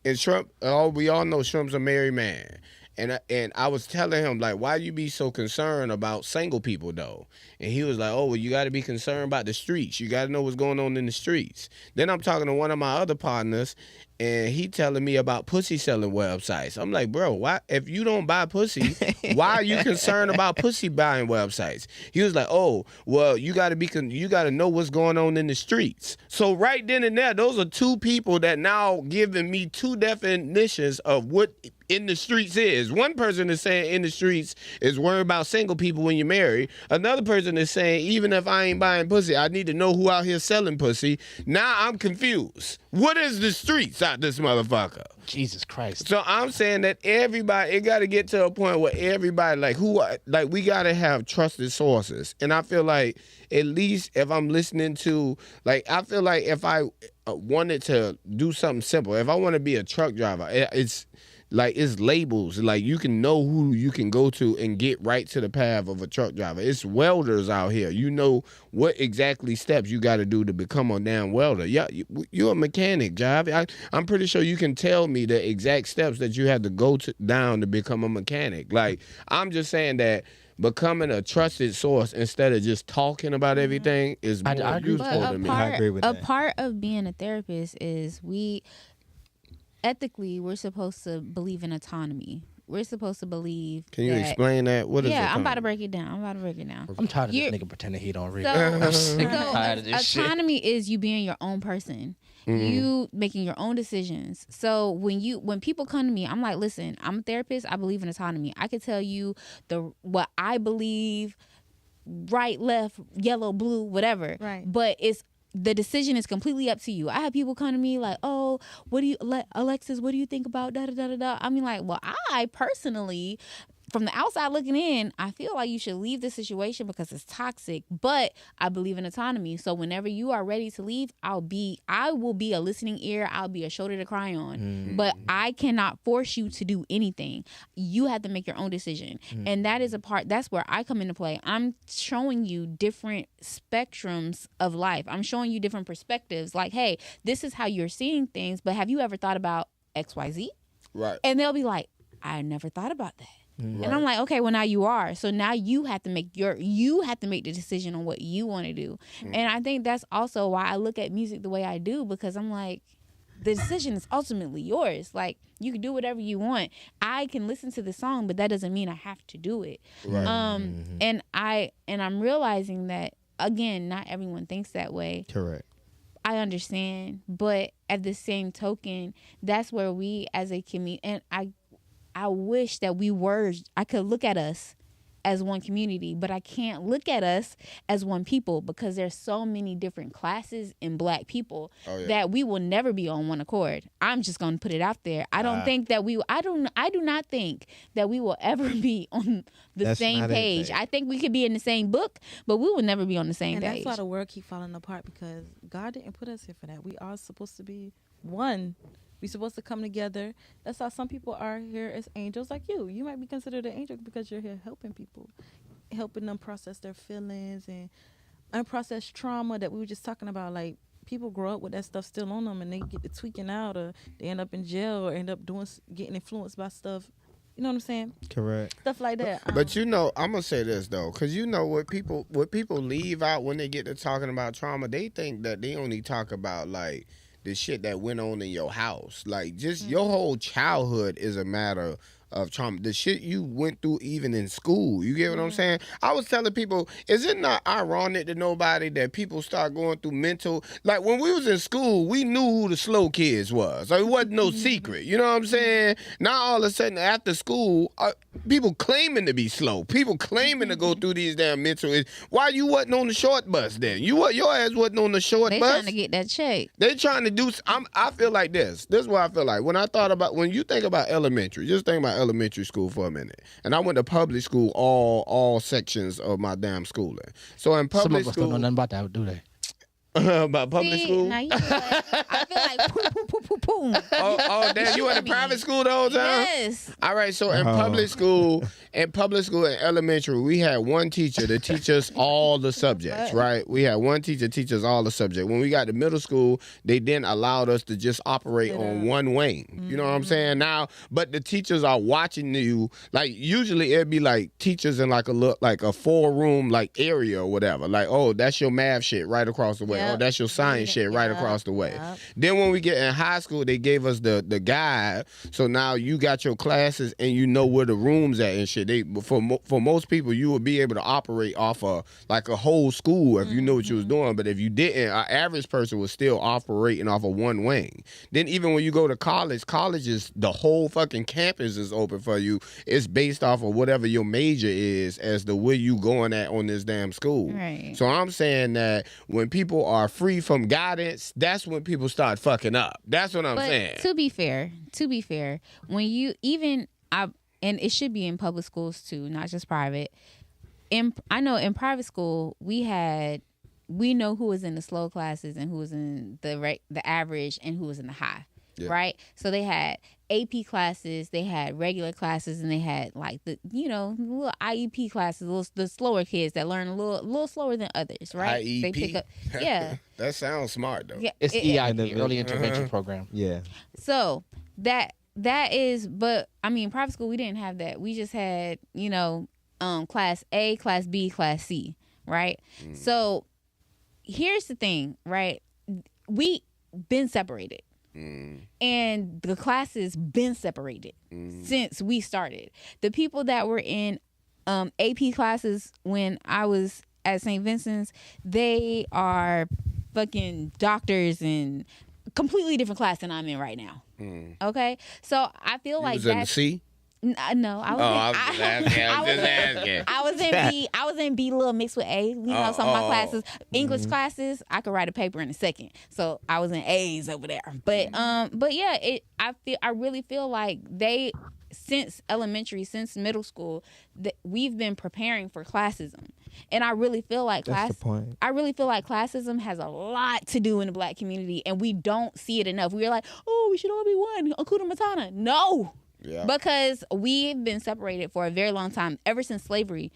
And Shrimp, we all know Shrimp's a married man. And I was telling him, like, why you be so concerned about single people, though? And he was like, oh, well, you got to be concerned about the streets. You got to know what's going on in the streets. Then I'm talking to one of my other partners, and he telling me about pussy selling websites. I'm like, bro, why? If you don't buy pussy, why are you concerned about pussy buying websites? He was like, oh, well, you got to know what's going on in the streets. So right then and there, those are two people that now giving me two definitions of what in the streets is. One person is saying in the streets is worrying about single people when you're married. Another person is saying even if I ain't buying pussy, I need to know who out here selling pussy. Now I'm confused. What is the streets out this motherfucker? Jesus Christ. So I'm saying that everybody, it got to get to a point where everybody, we got to have trusted sources. And I feel like at least if I'm listening to, I feel like if I wanted to do something simple, if I want to be a truck driver, it's labels. Like, you can know who you can go to and get right to the path of a truck driver. It's welders out here. You know what exactly steps you got to do to become a damn welder. Yeah, you're a mechanic, Jive. I'm pretty sure you can tell me the exact steps that you have to go down to become a mechanic. Like, I'm just saying that becoming a trusted source instead of just talking about everything is more useful to me. I agree with that. A part of being a therapist is ethically, we're supposed to believe in autonomy. We're supposed to believe. Can you explain that? What is I'm about to break it down. I'm tired of this nigga pretending he don't read. I'm tired of this shit. Autonomy is you being your own person. You making your own decisions. So when people come to me, I'm like, listen, I'm a therapist. I believe in autonomy. I could tell you what I believe, right, left, yellow, blue, whatever. Right. But the decision is completely up to you. I have people come to me like, oh, Alexis, what do you think about da da da da da? I mean, like, well, I personally, from the outside looking in, I feel like you should leave the situation because it's toxic, but I believe in autonomy. So whenever you are ready to leave, I will be a listening ear. I'll be a shoulder to cry on, but I cannot force you to do anything. You have to make your own decision. And that is that's where I come into play. I'm showing you different spectrums of life. I'm showing you different perspectives. Like, hey, this is how you're seeing things, but have you ever thought about XYZ? Right. And they'll be like, I never thought about that. Right. And I'm like, okay, well, now you are. So now you have to make the decision on what you want to do. And I think that's also why I look at music the way I do, because I'm like, the decision is ultimately yours. Like, you can do whatever you want. I can listen to the song, but that doesn't mean I have to do it. Right. And I'm realizing that, again, not everyone thinks that way. Correct. I understand, but at the same token, that's where we as a community, and I wish that I could look at us as one community, but I can't look at us as one people because there's so many different classes in Black people that we will never be on one accord. I'm just going to put it out there. I don't think that I do not think that we will ever be on the same page. I think we could be in the same book, but we will never be on the same page. And that's why the world keep falling apart, because God didn't put us here for that. We are supposed to be one. We're supposed to come together. That's how some people are here as angels like you. You might be considered an angel because you're here helping people, helping them process their feelings and unprocessed trauma that we were just talking about. Like, people grow up with that stuff still on them and they get to tweaking out, or they end up in jail, or end up getting influenced by stuff. You know what I'm saying? Correct. Stuff like that. But I'm gonna say this though, because what people leave out when they get to talking about trauma, they think that they only talk about like the shit that went on in your house. Like, just your whole childhood is a matter of trauma. The shit you went through even in school. You get what I'm saying? I was telling people, is it not ironic to nobody that people start going through mental... Like, when we was in school, we knew who the slow kids was. So it wasn't no secret. You know what I'm saying? Now, all of a sudden, after school, people claiming to be slow. People claiming to go through these damn mental... Why you wasn't on the short bus then? Your ass wasn't on the short bus. They trying to get that check. They trying to do... I feel like this. This is what I feel like. When you think about elementary, just think about elementary school for a minute. And I went to public school all sections of my damn schooling. So in public Some of us school... don't know nothing about that, do they? About public school? Now you I feel like boom. Oh, damn, you went to private school the whole time? Yes. All right, so in public school and elementary, we had one teacher to teach us all the subjects, right? We had one teacher teach us all the subjects. When we got to middle school, they then allowed us to just operate on one wing. You know what I'm saying? Now, but the teachers are watching you. Like, usually it'd be like teachers in like a 4-room like area or whatever. Like, oh, that's your math shit right across the way. Oh, that's your science shit right across the way. Then when we get in high school, they gave us the guide. So now you got your classes and you know where the rooms at and shit. For most people, you would be able to operate off of like a whole school if you know what you was doing. But if you didn't, an average person was still operating off of one wing. Then even when you go to college is the whole fucking campus is open for you. It's based off of whatever your major is as to where you going at on this damn school. Right. So I'm saying that when people are free from guidance, that's when people start fucking up. That's what I'm saying. To be fair, when you and it should be in public schools too, not just private. I know in private school we know who was in the slow classes and who was in the average and who was in the high. Yeah. Right? So they had AP classes, they had regular classes, and they had like the little IEP classes, the slower kids that learn a little slower than others, right? IEP? They pick up, yeah. That sounds smart though. Yeah, it's EIP, early intervention program. Yeah. So that is, but I mean, private school we didn't have that. We just had class A, class B, class C, right? So here's the thing, right? We been separated. And the classes been separated since we started. The people that were in AP classes when I was at St. Vincent's, they are fucking doctors and completely different class than I'm in right now. Okay, so I feel like that's in the C. No, I was in B little mixed with A. Some of my classes, English classes, I could write a paper in a second. So I was in A's over there. But yeah, I really feel like since elementary, since middle school, that we've been preparing for classism. And I really feel like classism has a lot to do in the black community, and we don't see it enough. We're like, oh, we should all be one. Hakuna Matata. No. Yeah. Because we've been separated for a very long time, ever since slavery.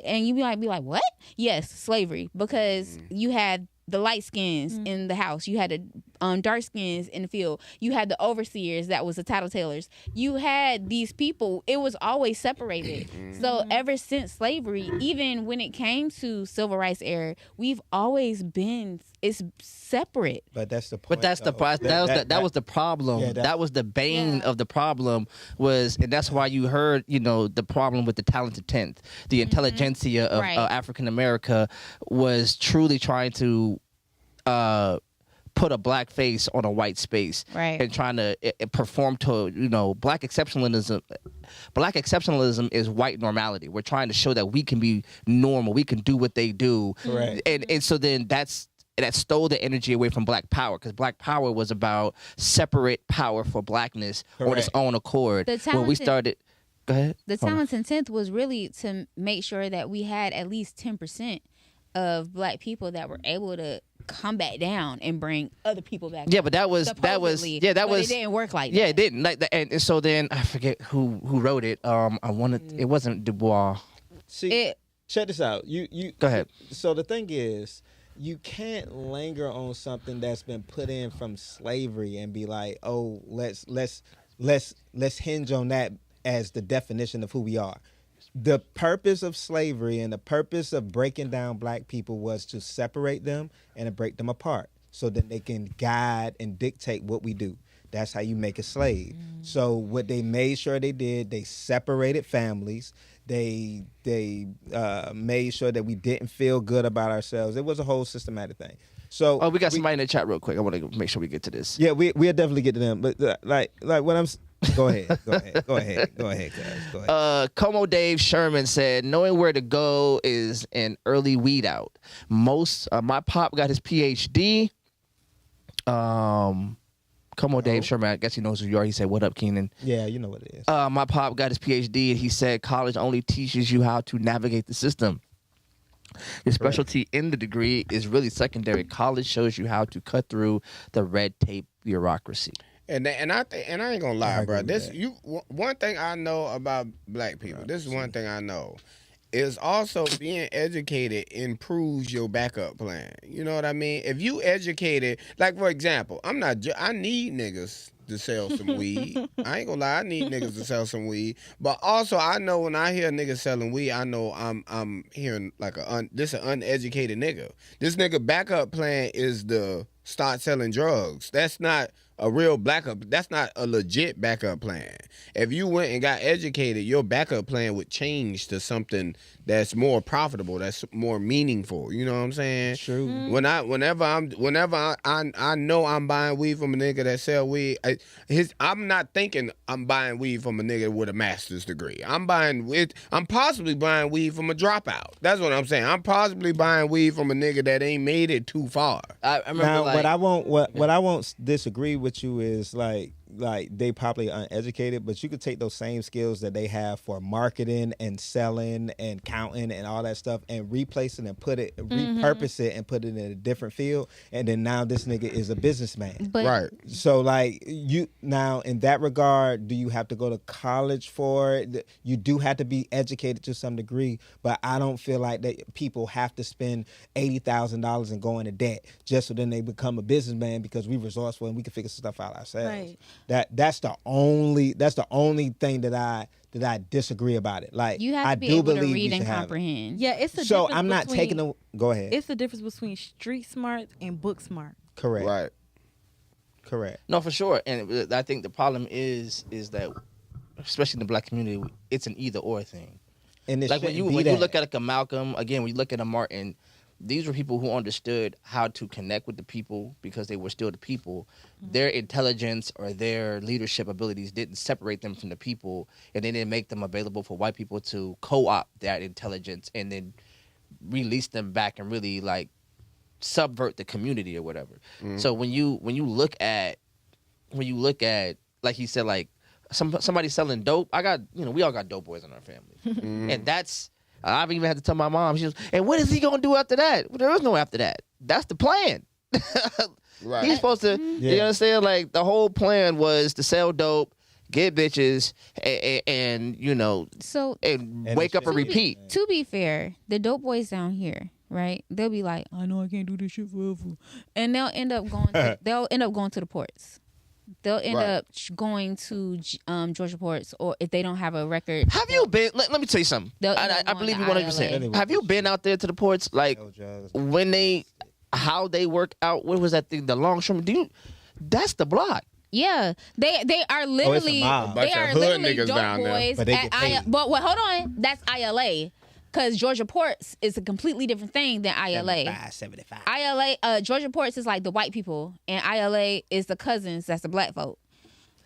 And you might be like, what? Yes, slavery. Because you had the light skins in the house. You had the dark skins in the field. You had the overseers that was the tattletales. You had these people. It was always separated. So ever since slavery, even when it came to civil rights era, we've always been separate. But that's the point. But that's the that was the problem. Yeah, that was the bane of the problem and that's why you heard the problem with the talented tenth, the intelligentsia of African America was truly trying to put a black face on a white space, and trying to perform to black exceptionalism. Black exceptionalism is white normality. We're trying to show that we can be normal, we can do what they do, and so then that stole the energy away from black power, because black power was about separate power for blackness on its own accord. When we started, go ahead. The talented tenth was really to make sure that we had at least 10% of black people that were able to come back down and bring other people back. Yeah, but that was it didn't work like that. Yeah, it didn't. And so then I forget who wrote it. It wasn't Du Bois. See, check this out. You go ahead. So the thing is, you can't linger on something that's been put in from slavery and be like, oh, let's hinge on that as the definition of who we are. The purpose of slavery and the purpose of breaking down black people was to separate them and to break them apart so that they can guide and dictate what we do. That's how you make a slave. So what they made sure they did, they separated families. They made sure that we didn't feel good about ourselves. It was a whole systematic thing. So we got somebody in the chat real quick. I want to make sure we get to this. Yeah, we'll definitely get to them. But like what I'm. Go ahead, guys. Como Dave Sherman said, knowing where to go is an early weed out. My pop got his PhD. Como Dave Sherman, I guess he knows who you are. He said, what up, Keenan? Yeah, you know what it is. My pop got his PhD, and he said college only teaches you how to navigate the system. Your specialty in the degree is really secondary. College shows you how to cut through the red tape bureaucracy. And I ain't gonna lie, bro. One thing I know about black people. This is one thing I know. Is also being educated improves your backup plan. You know what I mean? If you educated, like for example, I need niggas to sell some weed. I ain't gonna lie, I need niggas to sell some weed. But also, I know when I hear niggas selling weed, I know I'm hearing like this an uneducated nigga. This nigga backup plan is the start selling drugs. That's not a real backup. That's not a legit backup plan. If you went and got educated, your backup plan would change to something that's more profitable, that's more meaningful. You know what I'm saying? True. Whenever I know I'm buying weed from a nigga that sell weed, I'm not thinking I'm buying weed from a nigga with a master's degree. I'm possibly buying weed from a dropout. That's what I'm saying. I'm possibly buying weed from a nigga that ain't made it too far. I remember Now, like, what I won't disagree with you is like they probably uneducated, but you could take those same skills that they have for marketing and selling and counting and all that stuff and replace it and repurpose it and put it in a different field. And then now this nigga is a businessman. But Right. So like you now in that regard, do you have to go to college for it? You do have to be educated to some degree, but I don't feel like that people have to spend $80,000 and go into debt just so then they become a businessman because we resourceful and we can figure stuff out ourselves. Right. That's the only thing that I disagree about it. Like you have I to be do able to believe read we and should have it. comprehend. Yeah, it's a So difference I'm not between, taking the. Go ahead. It's the difference between street smart and book smart. Correct. Right. Correct. no, for sure. And I think the problem is that, especially in the black community, it's an either or thing. And it Like when you shouldn't be that. look at a Malcolm, again, when you look at a Martin, these were people who understood how to connect with the people because they were still the people. Their intelligence or their leadership abilities didn't separate them from the people, and they didn't make them available for white people to co-opt that intelligence and then release them back and really like subvert the community or whatever. So when you look at like he said, like somebody selling dope, we all got dope boys in our family, and that's. I've even had to tell my mom. She was, and what is he gonna do after that? Well, there is no after that. That's the plan. Right. He's supposed to. You know what I'm saying? Like the whole plan was to sell dope, get bitches, and So and wake up and repeat. to be fair, the dope boys down here, right? They'll be like, I know I can't do this shit forever, and they'll end up going. To the ports. They'll end up going to Georgia ports, or if they don't have a record. Have you been? Let me tell you something. They'll end I up going believe to you 100%. ILA. Have you been out there to the ports? Like how they work out? What was that thing? The longshoreman. That's the block. Yeah, they are literally mob. they Bunch of are hood literally niggas dope down there. boys But they at get paid. But wait, hold on, that's ILA, because Georgia ports is a completely different thing than ILA. 75. ILA, Georgia ports is like the white people, and ILA is the cousins. That's the black folk.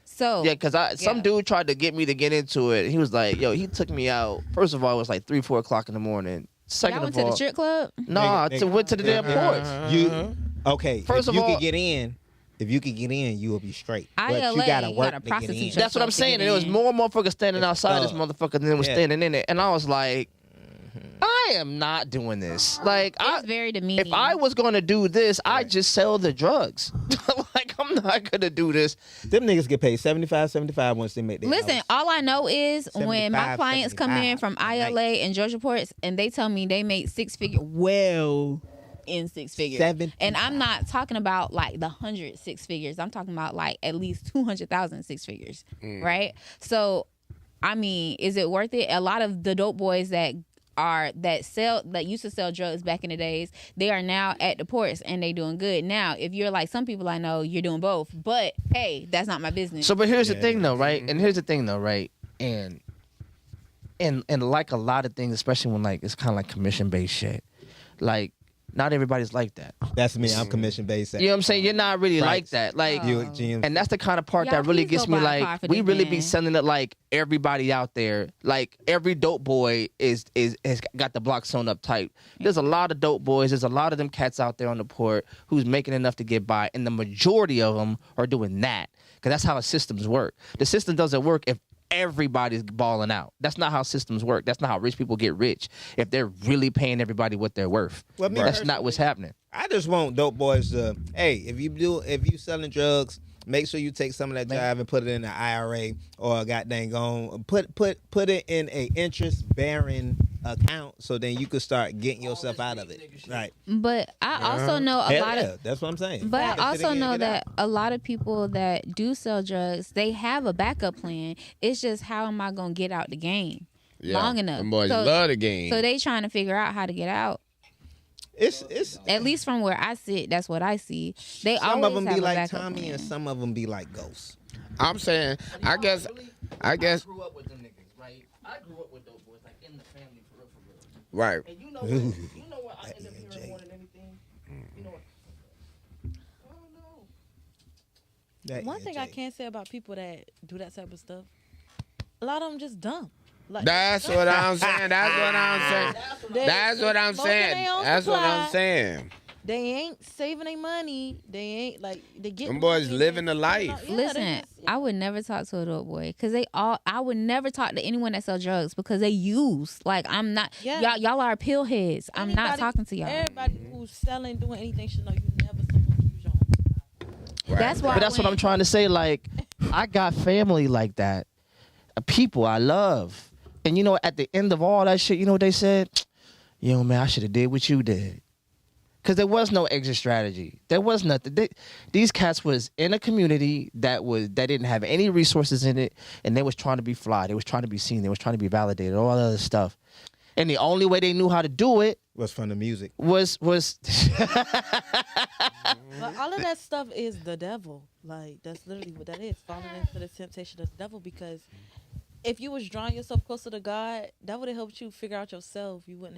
So Yeah, because some dude tried to get me to get into it. He was like, yo, he took me out. First of all, it was like 3-4 o'clock in the morning. Second y'all went of all, to the strip club. nah, Nigga. went to the damn ports. You okay? First if of you all- could get in, you will be straight. But ILA, you gotta you work gotta to get prostitute in. yourself. That's what I'm to saying. get And there was in. more motherfuckers standing It's outside this tough. motherfucker than was Yeah. standing in it. And I was like, I am not doing this. Like, It's very demeaning. if I was going to do this, I'd just sell the drugs. Like, I'm not going to do this. Them niggas get paid 75 once they make their Listen, hours. all I know is when my 75, clients come in 75 from a night. ILA and Georgia ports, and they tell me they make six figure, well, in six figures. 75. And I'm not talking about like the 100 six figures. I'm talking about like at least 200,000 six figures, right? So, I mean, is it worth it? A lot of the dope boys that used to sell drugs back in the days, they are now at the ports and they doing good. Now, if you're like some people I know, you're doing both. But hey, that's not my business. So, but here's the thing, though, right? And here's the thing, though, right? And like a lot of things, especially when like it's kind of like commission based shit, like not everybody's like that. That's me. I'm commission based. You know what I'm saying? You're not really Right. like that. Like, You GM. and that's the kind of part Y'all that really please gets go me buy a car like, for we this really man. be selling it like everybody out there, like every dope boy has got the block sewn up tight. There's a lot of dope boys. There's a lot of them cats out there on the port who's making enough to get by, and the majority of them are doing that because that's how systems work. The system doesn't work if everybody's balling out. That's not how systems work. That's not how rich people get rich. If they're really paying everybody what they're worth, Well, me that's not what's happening. I just want dope boys to, hey, if you selling drugs, make sure you take some of that jive and put it in an IRA or a goddamn put it in a interest bearing account so then you could start getting yourself out of it. Right. But I also know a Hell lot yeah, of. that's what I'm saying. But Get I also in, know get that out. a lot of people that do sell drugs, they have a backup plan. It's just how am I gonna get out the game long enough? Them boys so, love the game. so they trying to figure out how to get out. It's At least from where I sit, that's what I see. They some always of them have be a like backup Tommy plan. and some of them be like Ghost. I'm saying, I guess. I grew up with them niggas, right? I grew up with those boys, like in the family, for real. Right. And you know what I end up hearing more than anything? You know what? I don't know. That One thing I NJ. can say about people that do that type of stuff, a lot of them just dumb. Like, That's what I'm saying. That's what I'm saying. That's what I'm smoking saying. their own That's what I'm supply. saying. They ain't saving their money. They ain't like they get. Them boys living the life. Listen, I would never talk to a dope boy because I would never talk to anyone that sell drugs because they use. Like, I'm not. Yeah. Y'all are pill heads. I'm not talking to y'all. Everybody who's selling, doing anything should know you never supposed to use your own. Right. That's why. But that's what I'm trying to say. Like, I got family like that, people I love, and at the end of all that shit, you know what they said? Yo, man, I should have did what you did. Because there was no exit strategy. There was nothing. These cats was in a community that didn't have any resources in it, and they was trying to be fly. They was trying to be seen. They was trying to be validated. All that other stuff. And the only way they knew how to do it Was from the music. was. But all of that stuff is the devil. Like, that's literally what that is. Falling into the temptation of the devil. Because if you was drawing yourself closer to God, that would have helped you figure out yourself. You wouldn't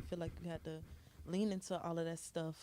feel like you had to lean into all of that stuff.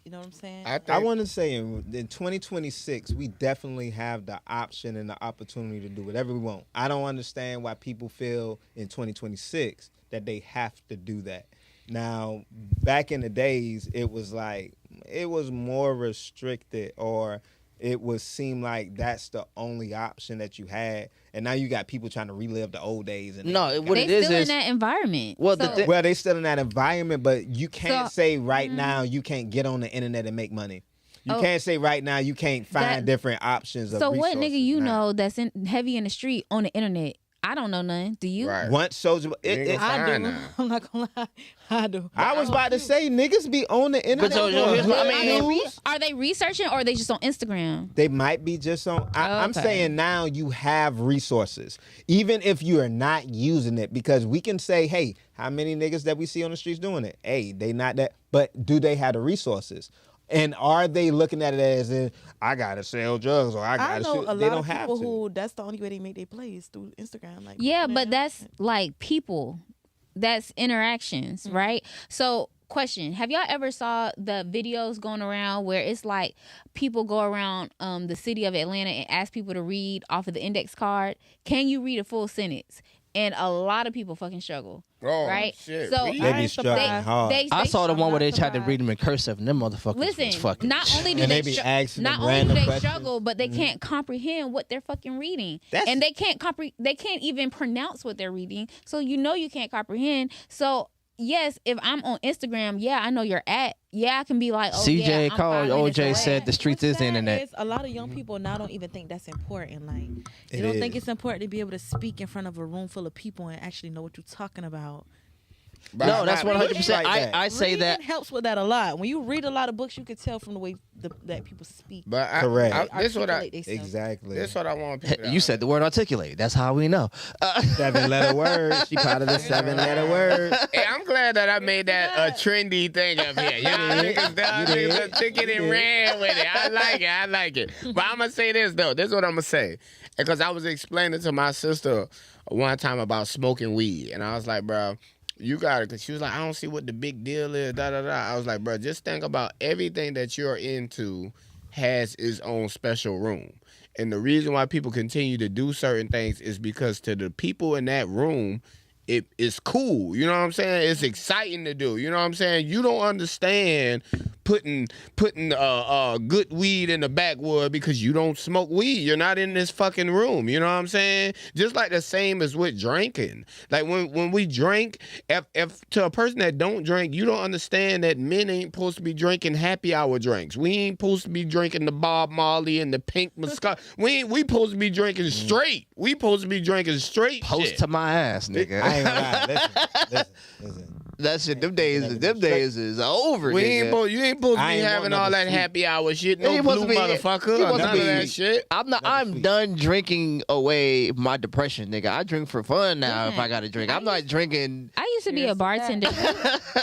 You know what I'm saying? I want to say in 2026, we definitely have the option and the opportunity to do whatever we want. I don't understand why people feel in 2026 that they have to do that. Now, back in the days, it was more restricted, or it would seem like that's the only option that you had. And now you got people trying to relive the old days. And No, what it They is still in is. that environment. Well, So- well, they still in that environment, but you can't So- say right now you can't get on the internet and make money. You Oh. can't say right now you can't find different options of So what resources nigga you now. know that's heavy in the street on the internet? I don't know none. Do you? Right. Once Soulja, You ain't gonna I find do. now. I'm not gonna lie. I do. I was about to say niggas be on the internet. so, for here's what I good mean. news. Are they researching or are they just on Instagram? They might be just on. I'm Okay. saying now you have resources, even if you are not using it, because we can say, hey, how many niggas that we see on the streets doing it? Hey, they not that, but do they have the resources? And are they looking at it as in, I gotta sell drugs or I I gotta know shoot? a They lot don't of have people to. who that's the only way they make their plays through Instagram. Like, Yeah, you know? but that's like people. That's interactions, right? So, question: have y'all ever saw the videos going around where it's like people go around the city of Atlanta and ask people to read off of the index card? Can you read a full sentence? And a lot of people fucking struggle, Oh, right? shit. So Read. They I be ain't struggling surprised. hard. I saw the one where they not tried to surprised. read them in cursive, and them motherfuckers was Listen, fucking. not only do And they, they be asking not them only do random they questions. struggle, but they can't comprehend what they're fucking reading, That's- and they can't they can't even pronounce what they're reading. So you can't comprehend. So yes, if I'm on Instagram, yeah, I know you're at. Yeah, I can be like, oh, CJ yeah, I'm called 5 minutes OJ away. said the streets What's is the sad internet. is a lot of young people now don't even think that's important. Like, they It don't think is. it's important to be able to speak in front of a room full of people and actually know what you're talking about. But No, that's not 100%. like that. I say Reading that. helps with that a lot. When you read a lot of books, you can tell from the way that people speak. But Correct. This what I. Articulate themselves. Exactly. This what I want people. to You said the word articulate. That's how we know. 7-letter word. She called it a 7-letter word. Hey, I'm glad that I made that a trendy thing up here. You know, niggas took it and ran with it. I like it. But I'm gonna say this though. This is what I'm gonna say, because I was explaining to my sister one time about smoking weed, and I was like, bro, you got it. Cause she was like, I don't see what the big deal is. Da da da. I was like, bro, just think about everything that you're into has its own special room. And the reason why people continue to do certain things is because to the people in that room, it's cool. You know what I'm saying? It's exciting to do. You know what I'm saying? You don't understand putting good weed in the backwood because you don't smoke weed. You're not in this fucking room. You know what I'm saying? Just like the same as with drinking. Like when we drink, if to a person that don't drink, you don't understand that men ain't supposed to be drinking happy hour drinks. We ain't supposed to be drinking the Bob Marley and the pink Moscato. We supposed to be drinking straight. We supposed to be drinking straight Post shit. to my ass, nigga. I ain't gonna lie. Listen. That shit, them days is over. You nigga. ain't supposed to I be ain't having want all nothing that sweet. happy hour shit. You No ain't blue supposed to be- you motherfucker. supposed to None of be- that shit. I'm done drinking away my depression, nigga. I drink for fun now. If Listen, I gotta drink, I'm not drinking. I used to be a bartender.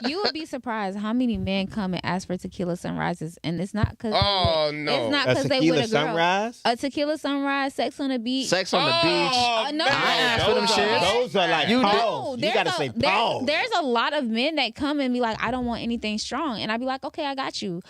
You would be surprised how many men come and ask for tequila sunrises, and it's not because Oh, no. it's not A because they tequila with a girl. sunrise? A tequila sunrise, sex on the beach. Sex on the beach. No, I asked for them shits. Those are like You did- pause. You gotta say pause. There's a lot of men that come and be like, I don't want anything strong, and I'd be like, okay, I got you.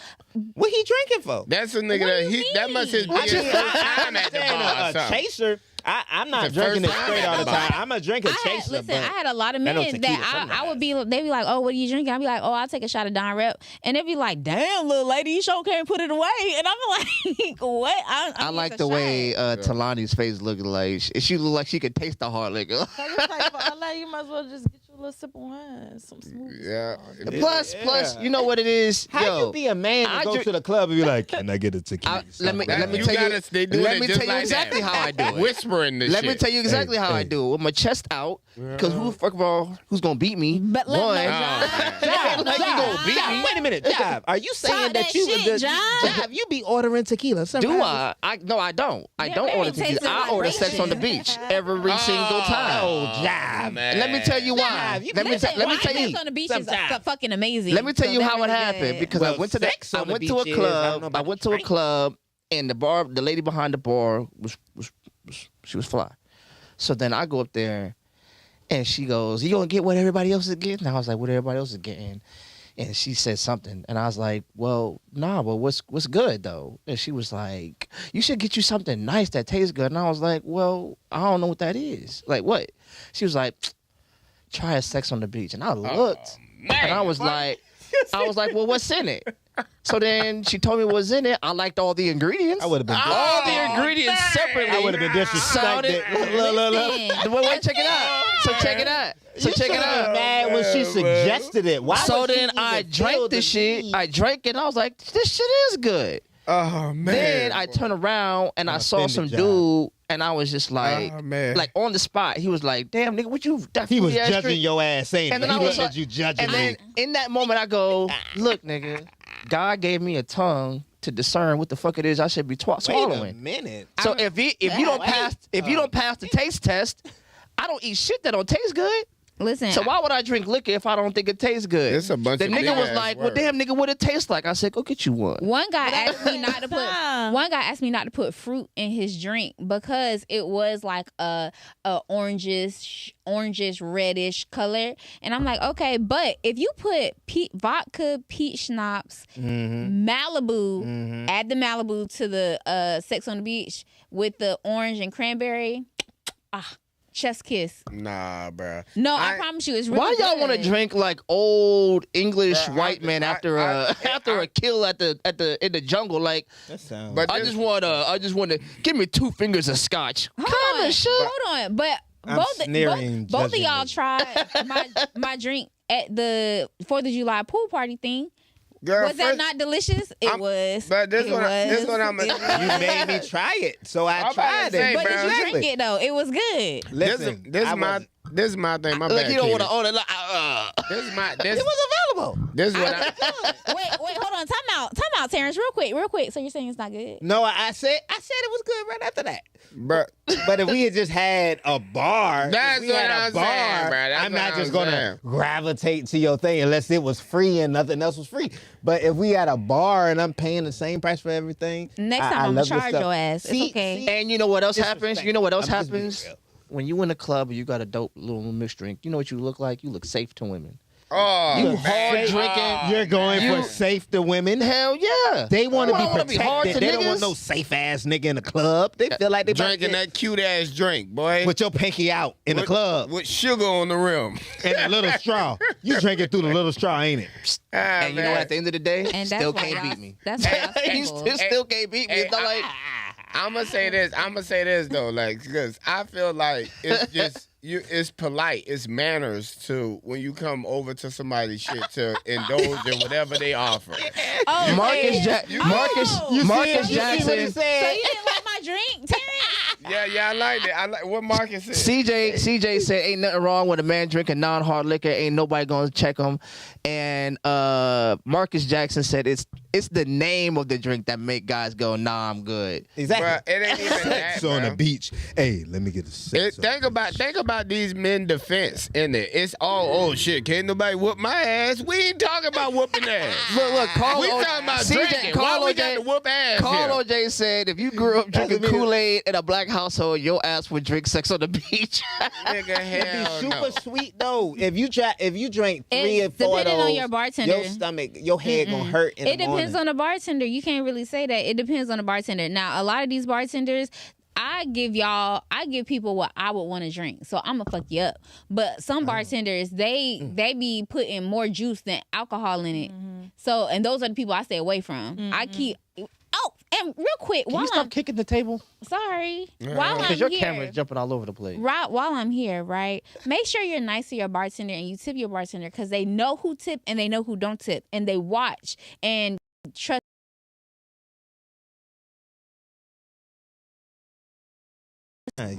What he drinking for? That's a nigga What do that you that must his be mean? his first time at the bar or a something. chaser. I'm not It's the drinking it first time straight all the at the time. bar. I'm a drinker chaser. Listen, but I had a lot of that no men tequila that I would sunrise. they'd be like, oh, what are you drinking? I'd be like, oh, I'll take a shot of Don Rep. And they'd be like, damn, little lady, you sure can't put it away. And I'm like, what? I like the way Talani's face looked like. She looked like she could taste the hard liquor. So it's like, for Allah, you might as well just get you a little sip of wine, some smooth. Yeah. Plus, you know what it is? How Yo, you be a man I and go drink- to the club and be like, can I get a tequila? let me You tell you. gotta- they doing Let it me just tell you like exactly that. how I do it. Whispering this Let shit. me tell you exactly how I hey. do it. With my chest out, because first of all, who's gonna beat me? But let One. me- Jive, Like, you gonna beat me? Wait a minute, Jive. Are you saying Talk that that you shit, Jive. You be ordering tequila? Do I? No, I don't. I They're don't very order tequila. tasty I order sex on the beach every single time. Oh, Jive. man. Let me tell you why. Jive, you Let me Listen, let me wine tell you. sex on the beach Sometimes. is fucking amazing. Let me tell So you they're how it really happened good. because Well, I went to sex I on the went to a beach is- I don't club. know I about went the to a drink. club and the lady behind the bar was she was fly. So then I go up there and she goes, "You gonna get what everybody else is getting?" And I was like, "What everybody else is getting?" And she said something, and I was like, "Well, nah, but what's good though?" And she was like, "You should get you something nice that tastes good." And I was like, "Well, I don't know what that is. Like what?" She was like, "Try a sex on the beach." And I looked, and I was like, "Well, what's in it?" So then she told me what was in it. I liked all the ingredients. I would have been. all the ingredients separately. I would have been Sounded- disrespected. Look. Listen, Wait, check it out. So check it out. So check it out. Mad when she suggested it. Why So would she then I even feel drank the shit. need? I drank it and I was like, this shit is good. Oh man. Then I turned around and I saw offended some y'all. dude and I was just like, Oh, man. like on the spot. He was like, damn, nigga, what you that He was fruity ass judging drink? your ass, ain't And he? then I He was looked like- at you judging And me. then in that moment I go, look, nigga, God gave me a tongue to discern what the fuck it is I should be Wait a swallowing. minute. So if you don't Wait. pass the taste test, I don't eat shit that don't taste good. listen. So why would I drink liquor if I don't think it tastes good? It's a bunch the of nigga big was ass like, well, words. damn, nigga, what it tastes like? I said, go get you one. One guy asked me not to put. Time. One guy asked me not to put fruit in his drink because it was like a orangish reddish color, and I'm like, okay, but if you put vodka, peach schnapps, Malibu, add the Malibu to the Sex on the Beach with the orange and cranberry, chef's kiss. Nah, bruh. No, I promise you, it's really Why y'all want to good. drink like old English Bruh, white men after a kill at the in the jungle? Like, That sounds. But I just want to give me 2 fingers of scotch. Hold on, shit. hold on, but I'm both sneering, both of judging y'all me. tried my drink at the 4th of July pool party thing. Girl, Was that first- not delicious? It I'm- was. but this It what I- this was. what I'm- It you was. made me try it, so I I'm about to tried say, it. But did you Exactly. drink it though? It was good. Listen, this I is my wasn't- this is my thing. My Like bad. you don't want to Keita. own it. Like, This is my this It was available. this is what I Wait, hold on. Time out, Terrence, real quick. So you're saying it's not good? No, I said it was good right after that. bruh. But if we had just had a bar, That's if we had what a I'm bar, saying, bro. That's I'm what not I'm just gonna saying. gravitate to your thing unless it was free and nothing else was free. But if we had a bar and I'm paying the same price for everything, Next I time I'm love gonna this charge stuff. your ass. See- It's okay. see, and you know what else Disrespect. happens? You know what else I'm just being happens? real. When you in a club and you got a dope little mixed drink, you know what you look like? You look safe to women. Oh, You man. hard drinking. You're going You- for safe to women. Hell yeah. They want to Well, I be wanna protected. be hard to They don't want niggas. no safe ass nigga in the club. They feel like they about to Drinking get- that cute ass drink, boy. with your pinky out in the With- club with sugar on the rim. and a little straw. You drinking through the little straw, ain't it? And you know what? At the end of the day, And still that's why can't y'all- beat me. That's why y'all You single. still can't beat me. It's not like I'm gonna say this though, like, because I feel like it's just it's polite, it's manners to when you come over to somebody's shit to indulge in whatever they offer. Oh, Marcus man. Marcus You Marcus You see what he Jackson. So said? you didn't like my drink, Terrence? Yeah, I like it. I like what Marcus said. CJ said ain't nothing wrong with a man drinking non-hard liquor. Ain't nobody gonna check him. And Marcus Jackson said it's the name of the drink that make guys go, nah, I'm good. Exactly. Bruh, it ain't even that, on the bruh. beach. Hey, let me get a sex. Think about these men defense in it. It's all shit. Can't nobody whoop my ass. We ain't talking about whooping ass. Look, Carl We talking about drinking. Why we got to whoop ass Carl here? OJ said if you grew up drinking Kool-Aid in a black household, your ass would drink sex on the beach. Nigga, hell Super no. sweet though. If you drink 3 or 4 of depending those, on your bartender. your stomach, your head gonna hurt in It the morning. depends on the bartender. You can't really say that. It depends on the bartender. Now, a lot of these bartenders, I give people what I would want to drink. So I'm gonna fuck you up. But some bartenders, they be putting more juice than alcohol in it. So, and those are the people I stay away from. I keep. Oh, and real quick, Can you stop kicking the table? sorry, while I'm Because your here, camera's jumping all over the place. right while I'm here, right? Make sure you're nice to your bartender and you tip your bartender because they know who tip and they know who don't tip and they watch and trust. You